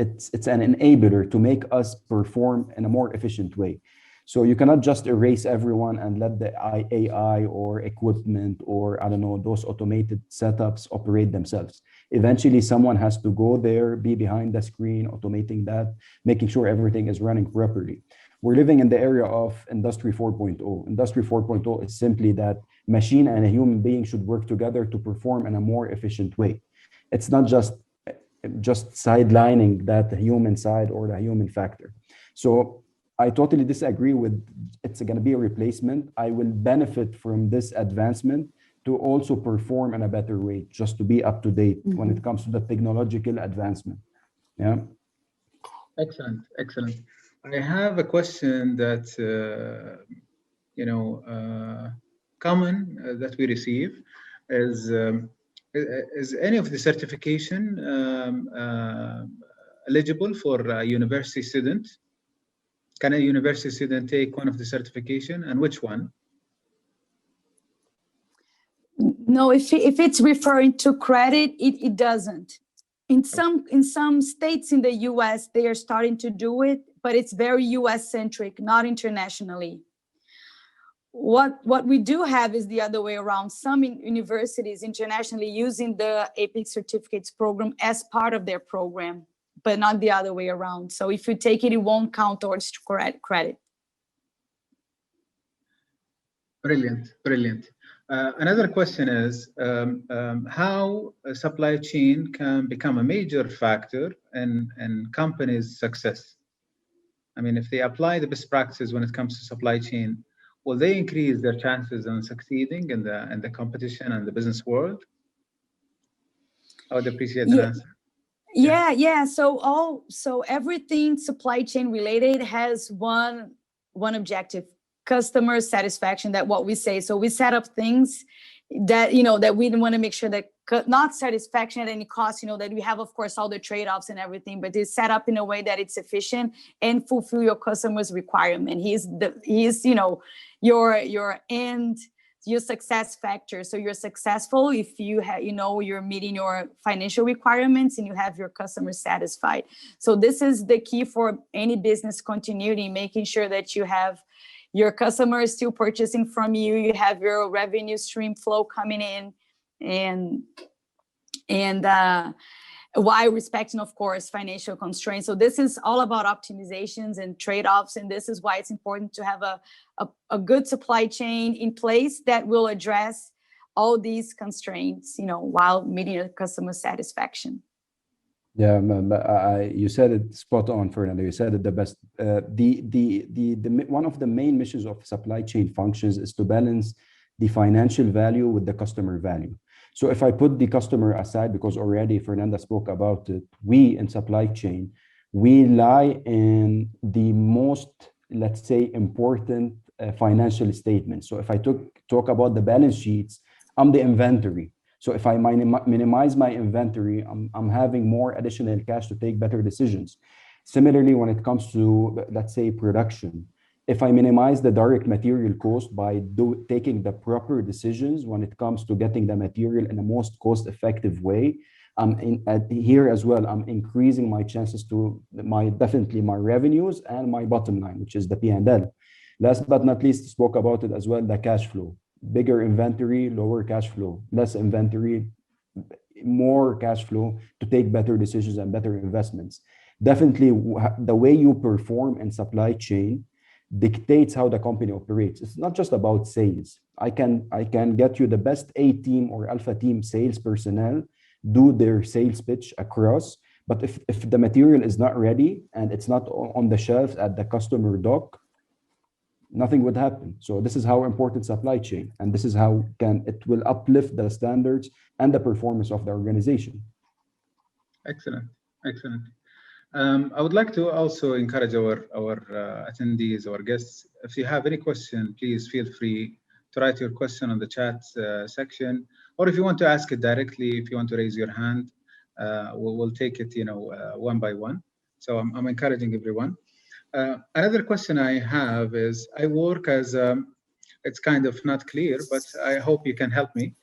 an enabler to make us perform in a more efficient way. So you cannot just erase everyone and let the AI or equipment or, I don't know, those automated setups operate themselves. Eventually, someone has to go there, be behind the screen, automating that, making sure everything is running properly. We're living in the era of Industry 4.0. Industry 4.0 is simply that machine and a human being should work together to perform in a more efficient way. It's not just sidelining that human side or the human factor. So I totally disagree with it's going to be a replacement. I will benefit from this advancement to also perform in a better way, just to be up to date when it comes to the technological advancement. Yeah. Excellent. I have a question that common that we receive is any of the certification eligible for a university student? Can a university student take one of the certification, and which one? No, if it's referring to credit, it doesn't. In some states in the US, they are starting to do it, but it's very US centric, not internationally. What we do have is the other way around. Some universities internationally using the APICS certificates program as part of their program, but not the other way around. So if you take it, it won't count towards credit. Brilliant. Another question is how a supply chain can become a major factor in companies' success. I mean, if they apply the best practices when it comes to supply chain, will they increase their chances on succeeding in the competition and the business world? I would appreciate the answer. Yeah. So everything supply chain related has one objective: customer satisfaction. That what we say. So we set up things that that we want to make sure that not satisfaction at any cost. That we have, of course, all the trade-offs and everything, but it's set up in a way that it's efficient and fulfill your customer's requirement. He's your end. Your success factor. So you're successful if you have, you're meeting your financial requirements and you have your customers satisfied. So this is the key for any business continuity, making sure that you have your customers still purchasing from you, you have your revenue stream flow coming in, and while respecting, of course, financial constraints. So this is all about optimizations and trade-offs, and this is why it's important to have a good supply chain in place that will address all these constraints, while meeting your customer satisfaction. Yeah, you said it spot on, Fernanda. You said it the best. One of the main missions of supply chain functions is to balance the financial value with the customer value. So if I put the customer aside, because already Fernanda spoke about it, we in supply chain, we lie in the most, let's say, important financial statements. So if I talk about the balance sheets, I'm the inventory. So if I minimize my inventory, I'm having more additional cash to take better decisions. Similarly, when it comes to, let's say, production, if I minimize the direct material cost by taking the proper decisions when it comes to getting the material in the most cost-effective way, Here as well, I'm increasing my chances to definitely my revenues and my bottom line, which is the P&L. Last but not least, spoke about it as well, the cash flow. Bigger inventory, lower cash flow. Less inventory, more cash flow to take better decisions and better investments. Definitely, the way you perform in supply chain dictates how the company operates. It's not just about sales. I can get you the best A team or alpha team sales personnel, do their sales pitch across, but if the material is not ready and it's not on the shelves at the customer dock, nothing would happen. So this is how important supply chain, and this is how it will uplift the standards and the performance of the organization. Excellent, excellent. I would like to also encourage our attendees, our guests, if you have any question, please feel free to write your question on the chat section, or if you want to ask it directly, if you want to raise your hand, we'll take it, one by one. So I'm encouraging everyone. Another question I have is, I work as, it's kind of not clear, but I hope you can help me.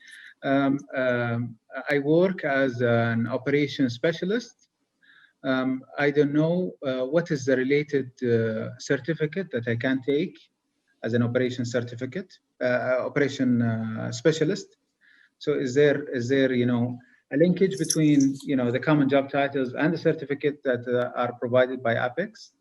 I work as an operations specialist. I don't know what is the related certificate that I can take as an operation certificate, operation specialist. So is there a linkage between the common job titles and the certificate that are provided by APICS?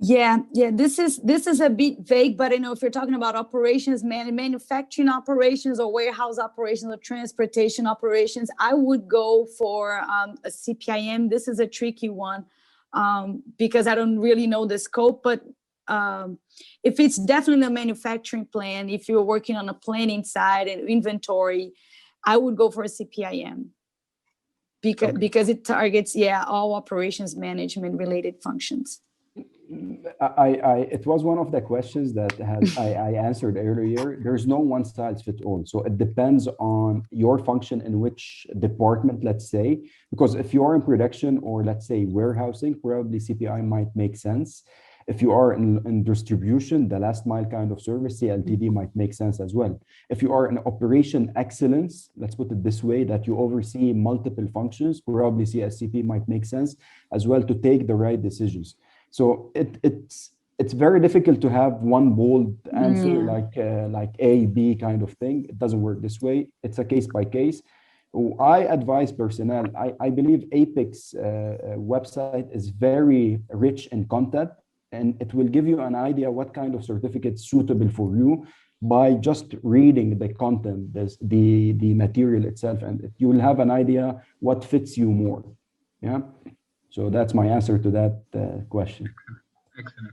Yeah. This is a bit vague, but I know if you're talking about operations, manufacturing operations, or warehouse operations, or transportation operations, I would go for a CPIM. This is a tricky one because I don't really know the scope. But if it's definitely a manufacturing plan, if you're working on a planning side and inventory, I would go for a CPIM because it targets all operations management related functions. It was one of the questions that I answered earlier. There's no one size fits all. So it depends on your function in which department, let's say, because if you are in production or let's say warehousing, probably CPI might make sense. If you are in distribution, the last mile kind of service, CLTD might make sense as well. If you are in operation excellence, let's put it this way, that you oversee multiple functions, probably CSCP might make sense as well to take the right decisions. So it's very difficult to have one bold answer like A, B kind of thing. It doesn't work this way. It's a case by case. I advise personnel. I believe APICS website is very rich in content, and it will give you an idea what kind of certificate is suitable for you by just reading the content, the material itself, and you will have an idea what fits you more. Yeah. So that's my answer to that question. Excellent.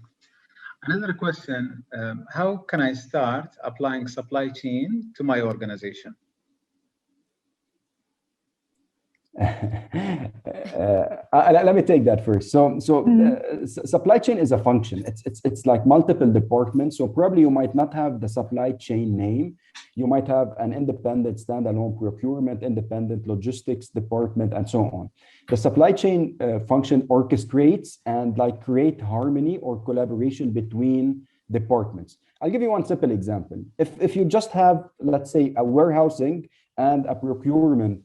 Another question, how can I start applying supply chain to my organization? Let me take that first. So supply chain is a function. It's like multiple departments. So probably you might not have the supply chain name. You might have an independent standalone procurement, independent logistics department, and so on. The supply chain function orchestrates and create harmony or collaboration between departments. I'll give you one simple example. If you just have, let's say, a warehousing and a procurement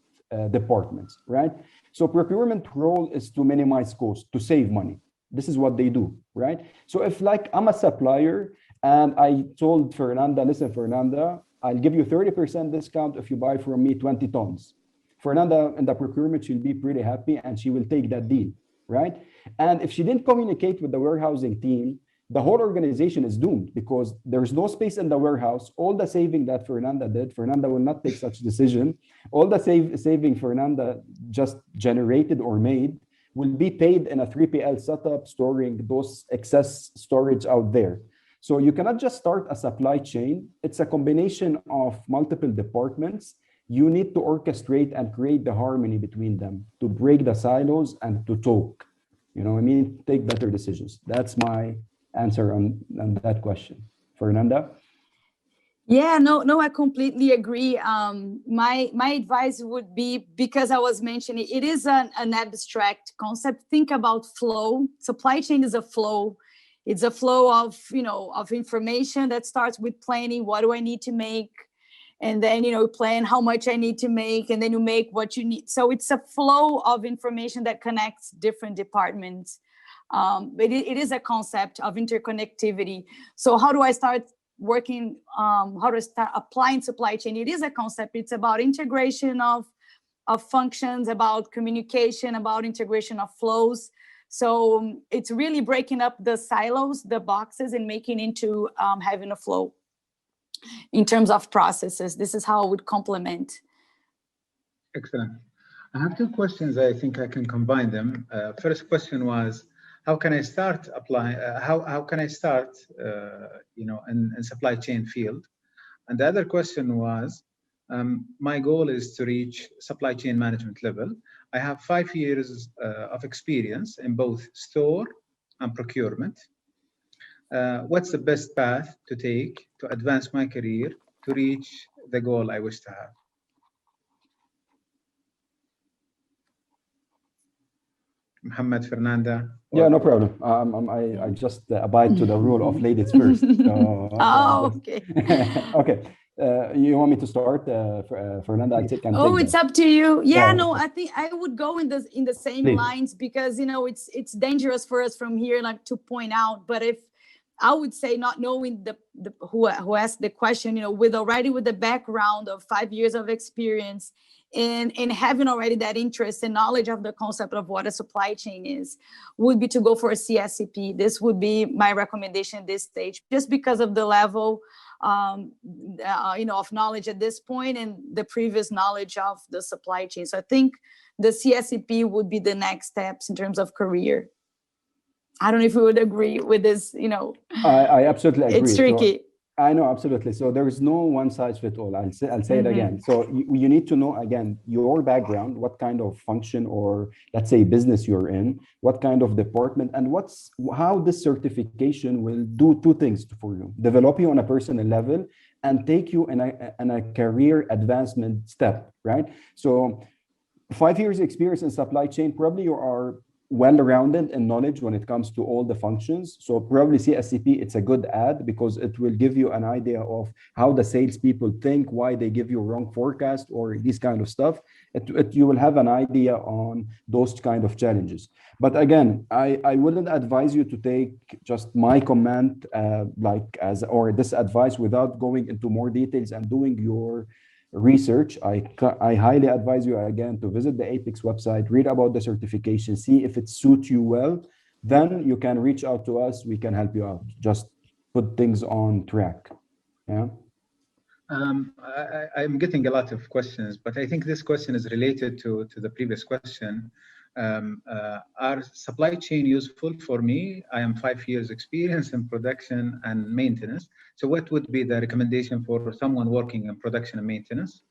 departments, right? So procurement role is to minimize cost, to save money. This is what they do, right? So if I'm a supplier and I told Fernanda, listen, Fernanda, I'll give you 30% discount if you buy from me 20 tons. Fernanda in the procurement, she'll be pretty happy and she will take that deal, right? And if she didn't communicate with the warehousing team, the whole organization is doomed because there's no space in the warehouse. All the saving that Fernanda did, Fernanda will not take such decision. All the saving Fernanda just generated or made will be paid in a 3PL setup, storing those excess storage out there. So you cannot just start a supply chain. It's a combination of multiple departments. You need to orchestrate and create the harmony between them to break the silos and to talk. Take better decisions. That's my answer on that question. Fernanda? Yeah, no, I completely agree. My advice would be, because I was mentioning, it is an abstract concept. Think about flow. Supply chain is a flow. It's a flow of, of information that starts with planning. What do I need to make? and then, plan how much I need to make, and then you make what you need. So it's a flow of information that connects different departments. But it is a concept of interconnectivity. So how do I start working, how to start applying supply chain? It is a concept. It's about integration of functions, about communication, about integration of flows. So it's really breaking up the silos, the boxes, and making into having a flow in terms of processes. This is how I would complement. Excellent. I have two questions. I think I can combine them. First question was, how can I start applying? How can I start, in supply chain field? And the other question was, my goal is to reach supply chain management level. I have 5 years of experience in both store and procurement. What's the best path to take to advance my career to reach the goal I wish to have? محمد, Fernanda. Yeah, no problem. I just abide to the rule of ladies first. So, okay. Okay. You want me to start, Fernanda? It's up to you. Yeah, no, I think I would go in the same lines, because it's dangerous for us from here, like, to point out. But if I would say, not knowing who asked the question, with the background of 5 years of experience, and having already that interest and knowledge of the concept of what a supply chain is, would be to go for a CSCP. This would be my recommendation at this stage, just because of the level of knowledge at this point and the previous knowledge of the supply chain. So I think the CSCP would be the next steps in terms of career. I don't know if you would agree with this, I absolutely agree. It's tricky. So, I know, absolutely. So there is no one size fits all. I'll say it again. So you need to know, again, your background, what kind of function or, let's say, business you're in, what kind of department, and how this certification will do two things for you: develop you on a personal level and take you in a career advancement step, right? So 5 years experience in supply chain, probably you are well-rounded in knowledge when it comes to all the functions. So probably CSCP, it's a good add, because it will give you an idea of how the salespeople think, why they give you a wrong forecast, or this kind of stuff. You will have an idea on those kind of challenges. But again, I wouldn't advise you to take just my comment or this advice without going into more details and doing your research. I highly advise you, again, to visit the APICS website, read about the certification, see if it suits you well. Then you can reach out to us. We can help you out. Just put things on track. Yeah. I'm getting a lot of questions, but I think this question is related to the previous question. Are supply chain useful for me? I am 5 years experience in production and maintenance. So what would be the recommendation for someone working in production and maintenance?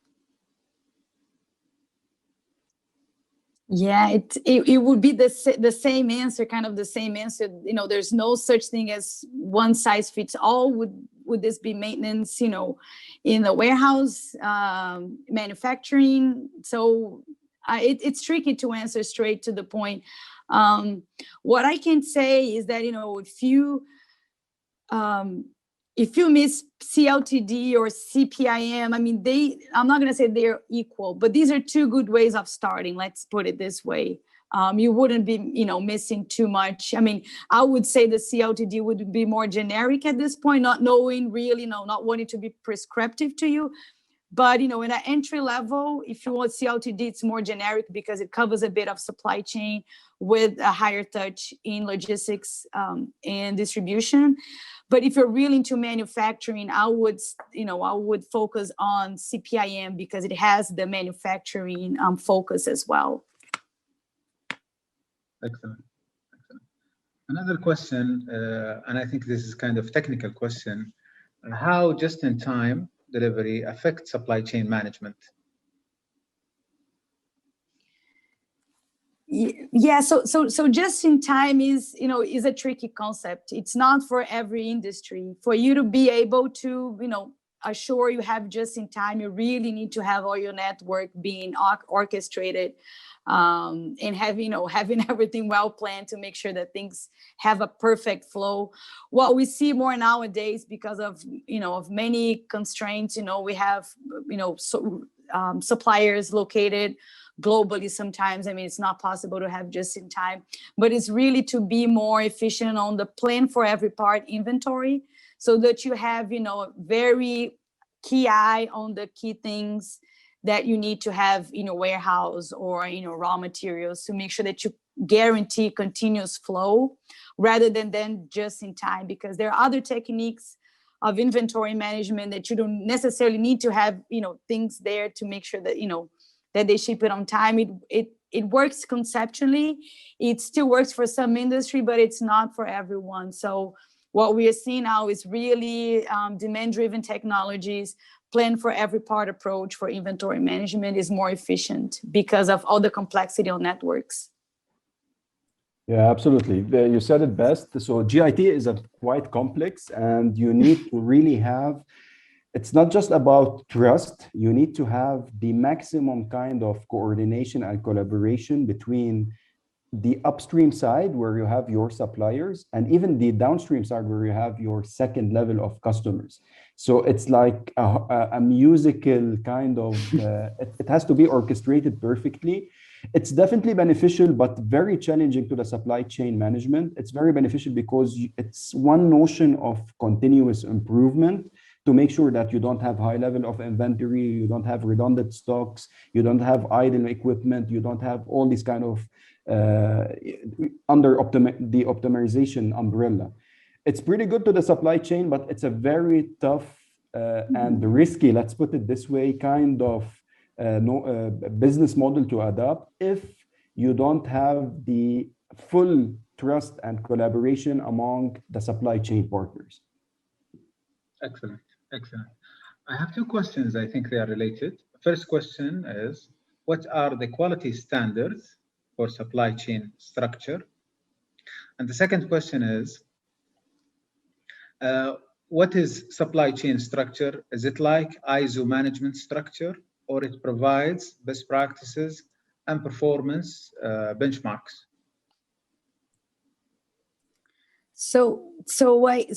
Yeah, it would be the same answer, kind of the same answer. There's no such thing as one size fits all. Would this be maintenance, in the warehouse, manufacturing? So it's tricky to answer straight to the point. What I can say is that, if you miss CLTD or CPIM, I'm not going to say they're equal, but these are two good ways of starting. Let's put it this way. You wouldn't be, missing too much. I would say the CLTD would be more generic at this point, not knowing really, not wanting to be prescriptive to you. But, in an entry level, if you want CLTD, it's more generic because it covers a bit of supply chain with a higher touch in logistics and distribution. But if you're really into manufacturing, I would focus on CPIM because it has the manufacturing focus as well. Excellent. Another question, and I think this is kind of technical question: how just-in-time delivery affects supply chain management? Yeah, so just in time is a tricky concept. It's not for every industry. For you to be able to, assure you have just in time, you really need to have all your network being orchestrated, and having everything well planned to make sure that things have a perfect flow. What we see more nowadays, because of of many constraints, we have suppliers located globally sometimes. I mean, it's not possible to have just in time, but it's really to be more efficient on the plan for every part inventory, so that you have a very key eye on the key things that you need to have in your warehouse or raw materials, to make sure that you guarantee continuous flow rather than just in time, because there are other techniques of inventory management that you don't necessarily need to have things there to make sure that that they ship it on time. It works conceptually. It still works for some industry, but it's not for everyone. So what we are seeing now is really demand-driven technologies. Plan for every part approach for inventory management is more efficient because of all the complexity on networks. Yeah, absolutely. You said it best. So GIT is quite complex, and you need to really have, it's not just about trust. You need to have the maximum kind of coordination and collaboration between the upstream side, where you have your suppliers, and even the downstream side, where you have your second level of customers. So it's like a musical kind of, it has to be orchestrated perfectly. It's definitely beneficial, but very challenging to the supply chain management. It's very beneficial because it's one notion of continuous improvement to make sure that you don't have high level of inventory, you don't have redundant stocks, you don't have idle equipment, you don't have all these kind of under the optimization umbrella. It's pretty good to the supply chain, but it's a very tough and risky, let's put it this way, kind of business model to adopt if you don't have the full trust and collaboration among the supply chain partners. Excellent, excellent. I have two questions. I think they are related. First question is, what are the quality standards for supply chain structure? And the second question is, what is supply chain structure? Is it like ISO management structure, or it provides best practices and performance benchmarks? So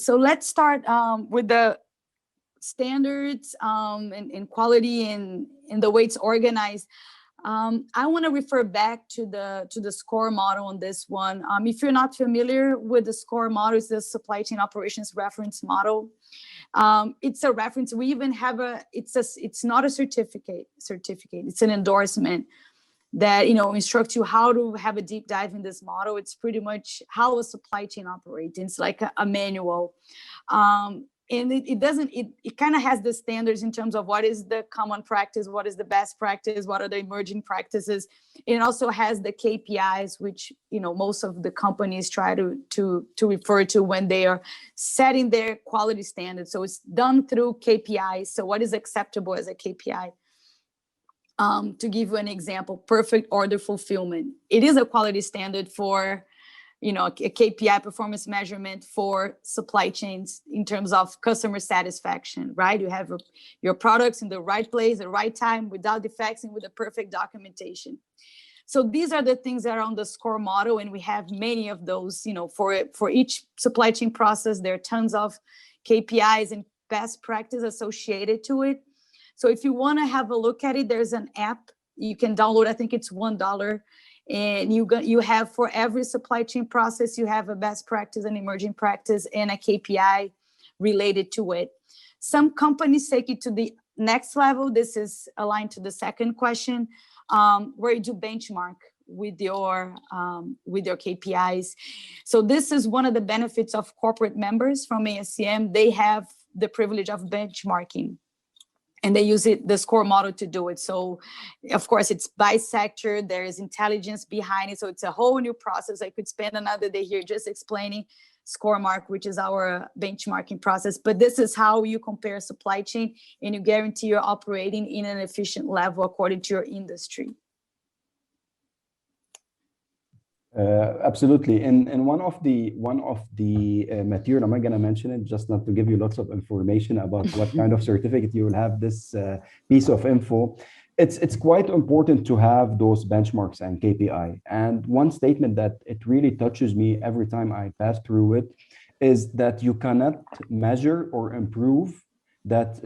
let's start with the standards and quality and the way it's organized. I want to refer back to the SCORE model on this one. If you're not familiar with the SCORE model, it's the supply chain operations reference model. It's a reference. We even have it's not a certificate. It's an endorsement that instructs you how to have a deep dive in this model. It's pretty much how a supply chain operates. It's like a manual. And it kind of has the standards in terms of what is the common practice, what is the best practice, what are the emerging practices. It also has the KPIs, which most of the companies try to refer to when they are setting their quality standards. So it's done through KPIs. So what is acceptable as a KPI? To give you an example, perfect order fulfillment. It is a quality standard for a KPI performance measurement for supply chains in terms of customer satisfaction, right? You have your products in the right place, the right time, without defects, and with the perfect documentation. So these are the things that are on the SCORE model, and we have many of those. For each supply chain process, there are tons of KPIs and best practice associated to it. So if you want to have a look at it, there's an app you can download. I think it's $1. And you have, for every supply chain process, you have a best practice, an emerging practice, and a KPI related to it. Some companies take it to the next level. This is aligned to the second question, where you do benchmark with your KPIs. So this is one of the benefits of corporate members from ASCM. They have the privilege of benchmarking, and they use the SCORE model to do it. So, of course, it's by sector. There is intelligence behind it. So it's a whole new process. I could spend another day here just explaining SCORE mark, which is our benchmarking process. But this is how you compare supply chain, and you guarantee you're operating in an efficient level according to your industry. Absolutely. And one of the material, I'm not going to mention it, just not to give you lots of information about what kind of certificate you will have this piece of info. It's quite important to have those benchmarks and KPI. And one statement that it really touches me every time I pass through it is that you cannot measure or improve that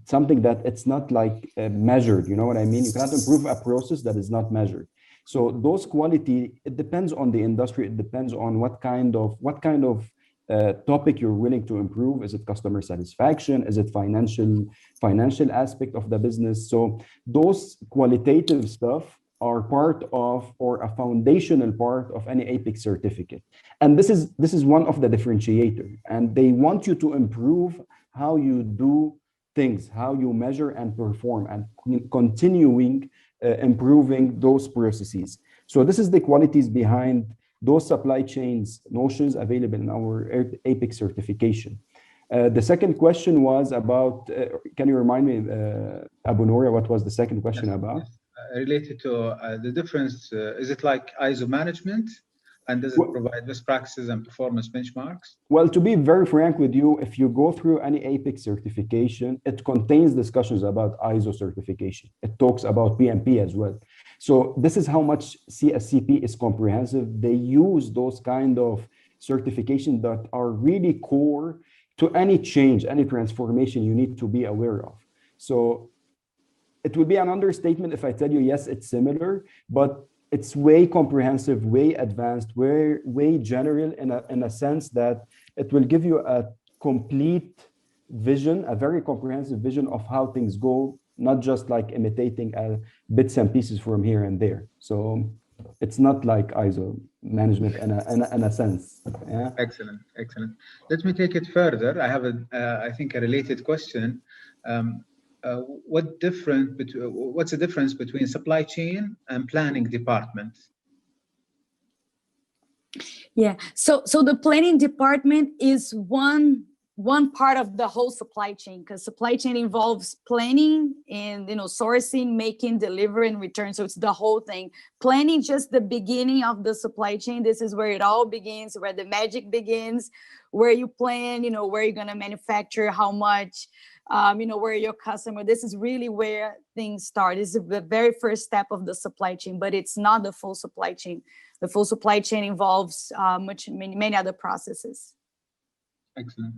something that it's not like measured. You know what I mean? You cannot improve a process that is not measured. So those quality, it depends on the industry. It depends on what kind of topic you're willing to improve. Is it customer satisfaction? Is it financial aspect of the business? So those qualitative stuff are part of, or a foundational part of, any APICS certificate. And this is one of the differentiators. And they want you to improve how you do things, how you measure and perform, and continuing improving those processes. So this is the qualities behind those supply chains notions available in our APICS certification. The second question was about, can you remind me, Abu Noura, what was the second question about? Related to the difference, is it like ISO management? And does it provide best practices and performance benchmarks? Well, to be very frank with you, if you go through any APICS certification, it contains discussions about ISO certification. It talks about PMP as well. So this is how much CSCP is comprehensive. They use those kind of certifications that are really core to any change, any transformation you need to be aware of. So it would be an understatement if I tell you, yes, it's similar, but it's way comprehensive, way advanced, way general in a sense that it will give you a complete vision, a very comprehensive vision of how things go, not just like imitating bits and pieces from here and there. So it's not like ISO management in a sense. Yeah. Excellent, excellent. Let me take it further. I have I think a related question. What's the difference between supply chain and planning department? Yeah, so the planning department is one part of the whole supply chain, because supply chain involves planning and sourcing, making, delivery, and return. So it's the whole thing. Planning just the beginning of the supply chain. This is where it all begins, where the magic begins, where you plan, where you're gonna manufacture, how much. Where your customer, this is really where things start. This is the very first step of the supply chain, but it's not the full supply chain. The full supply chain involves many other processes. Excellent.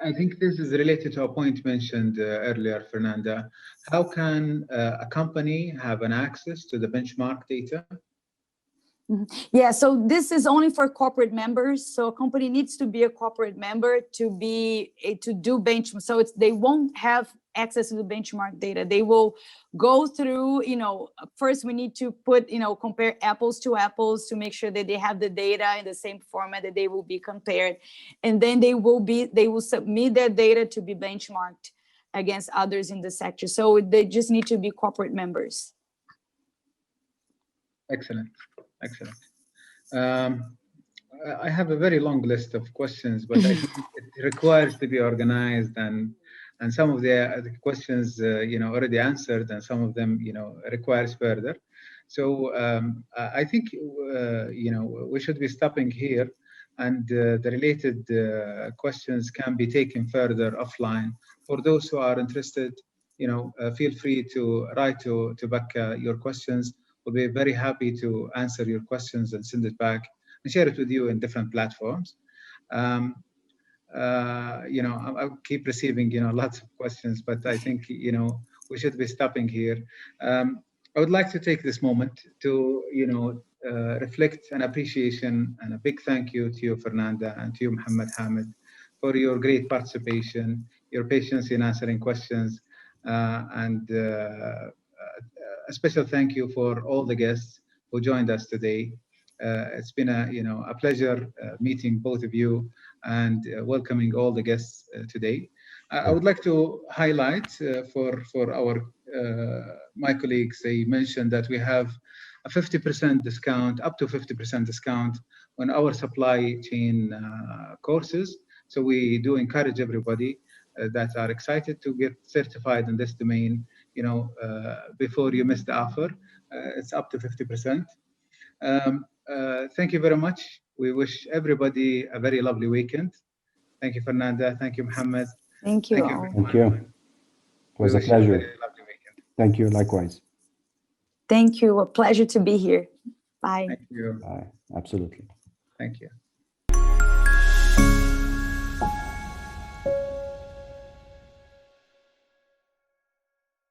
I think this is related to a point mentioned earlier, Fernanda. How can a company have an access to the benchmark data? Yeah, so this is only for corporate members. So a company needs to be a corporate member to do benchmark. So they won't have access to the benchmark data. They will go through, first we need to compare apples to apples to make sure that they have the data in the same format that they will be compared. And then they will submit their data to be benchmarked against others in the sector. So they just need to be corporate members. Excellent. Excellent. I have a very long list of questions, but I think it requires to be organized, and some of the questions already answered, and some of them requires further. So I think we should be stopping here, and the related questions can be taken further offline. For those who are interested, feel free to write to Bakkah your questions. We'll be very happy to answer your questions and send it back and share it with you in different platforms. I keep receiving, lots of questions, but I think, we should be stopping here. I would like to take this moment to, reflect an appreciation and a big thank you to you, Fernanda, and to you, Mohammed Hamed, for your great participation, your patience in answering questions, and a special thank you for all the guests who joined us today. It's been a pleasure meeting both of you and welcoming all the guests today. I would like to highlight for my colleagues, they mentioned that we have a 50% discount, up to 50% discount on our supply chain courses. So we do encourage everybody that are excited to get certified in this domain, before you miss the offer. It's up to 50%. thank you very much. We wish everybody a very lovely weekend. Thank you, Fernanda. Thank you, Muhammad. Thank you. Thank you. It was a pleasure. Thank you. Likewise. Thank you. A pleasure to be here. Bye. Thank you. Bye. Absolutely. Thank you.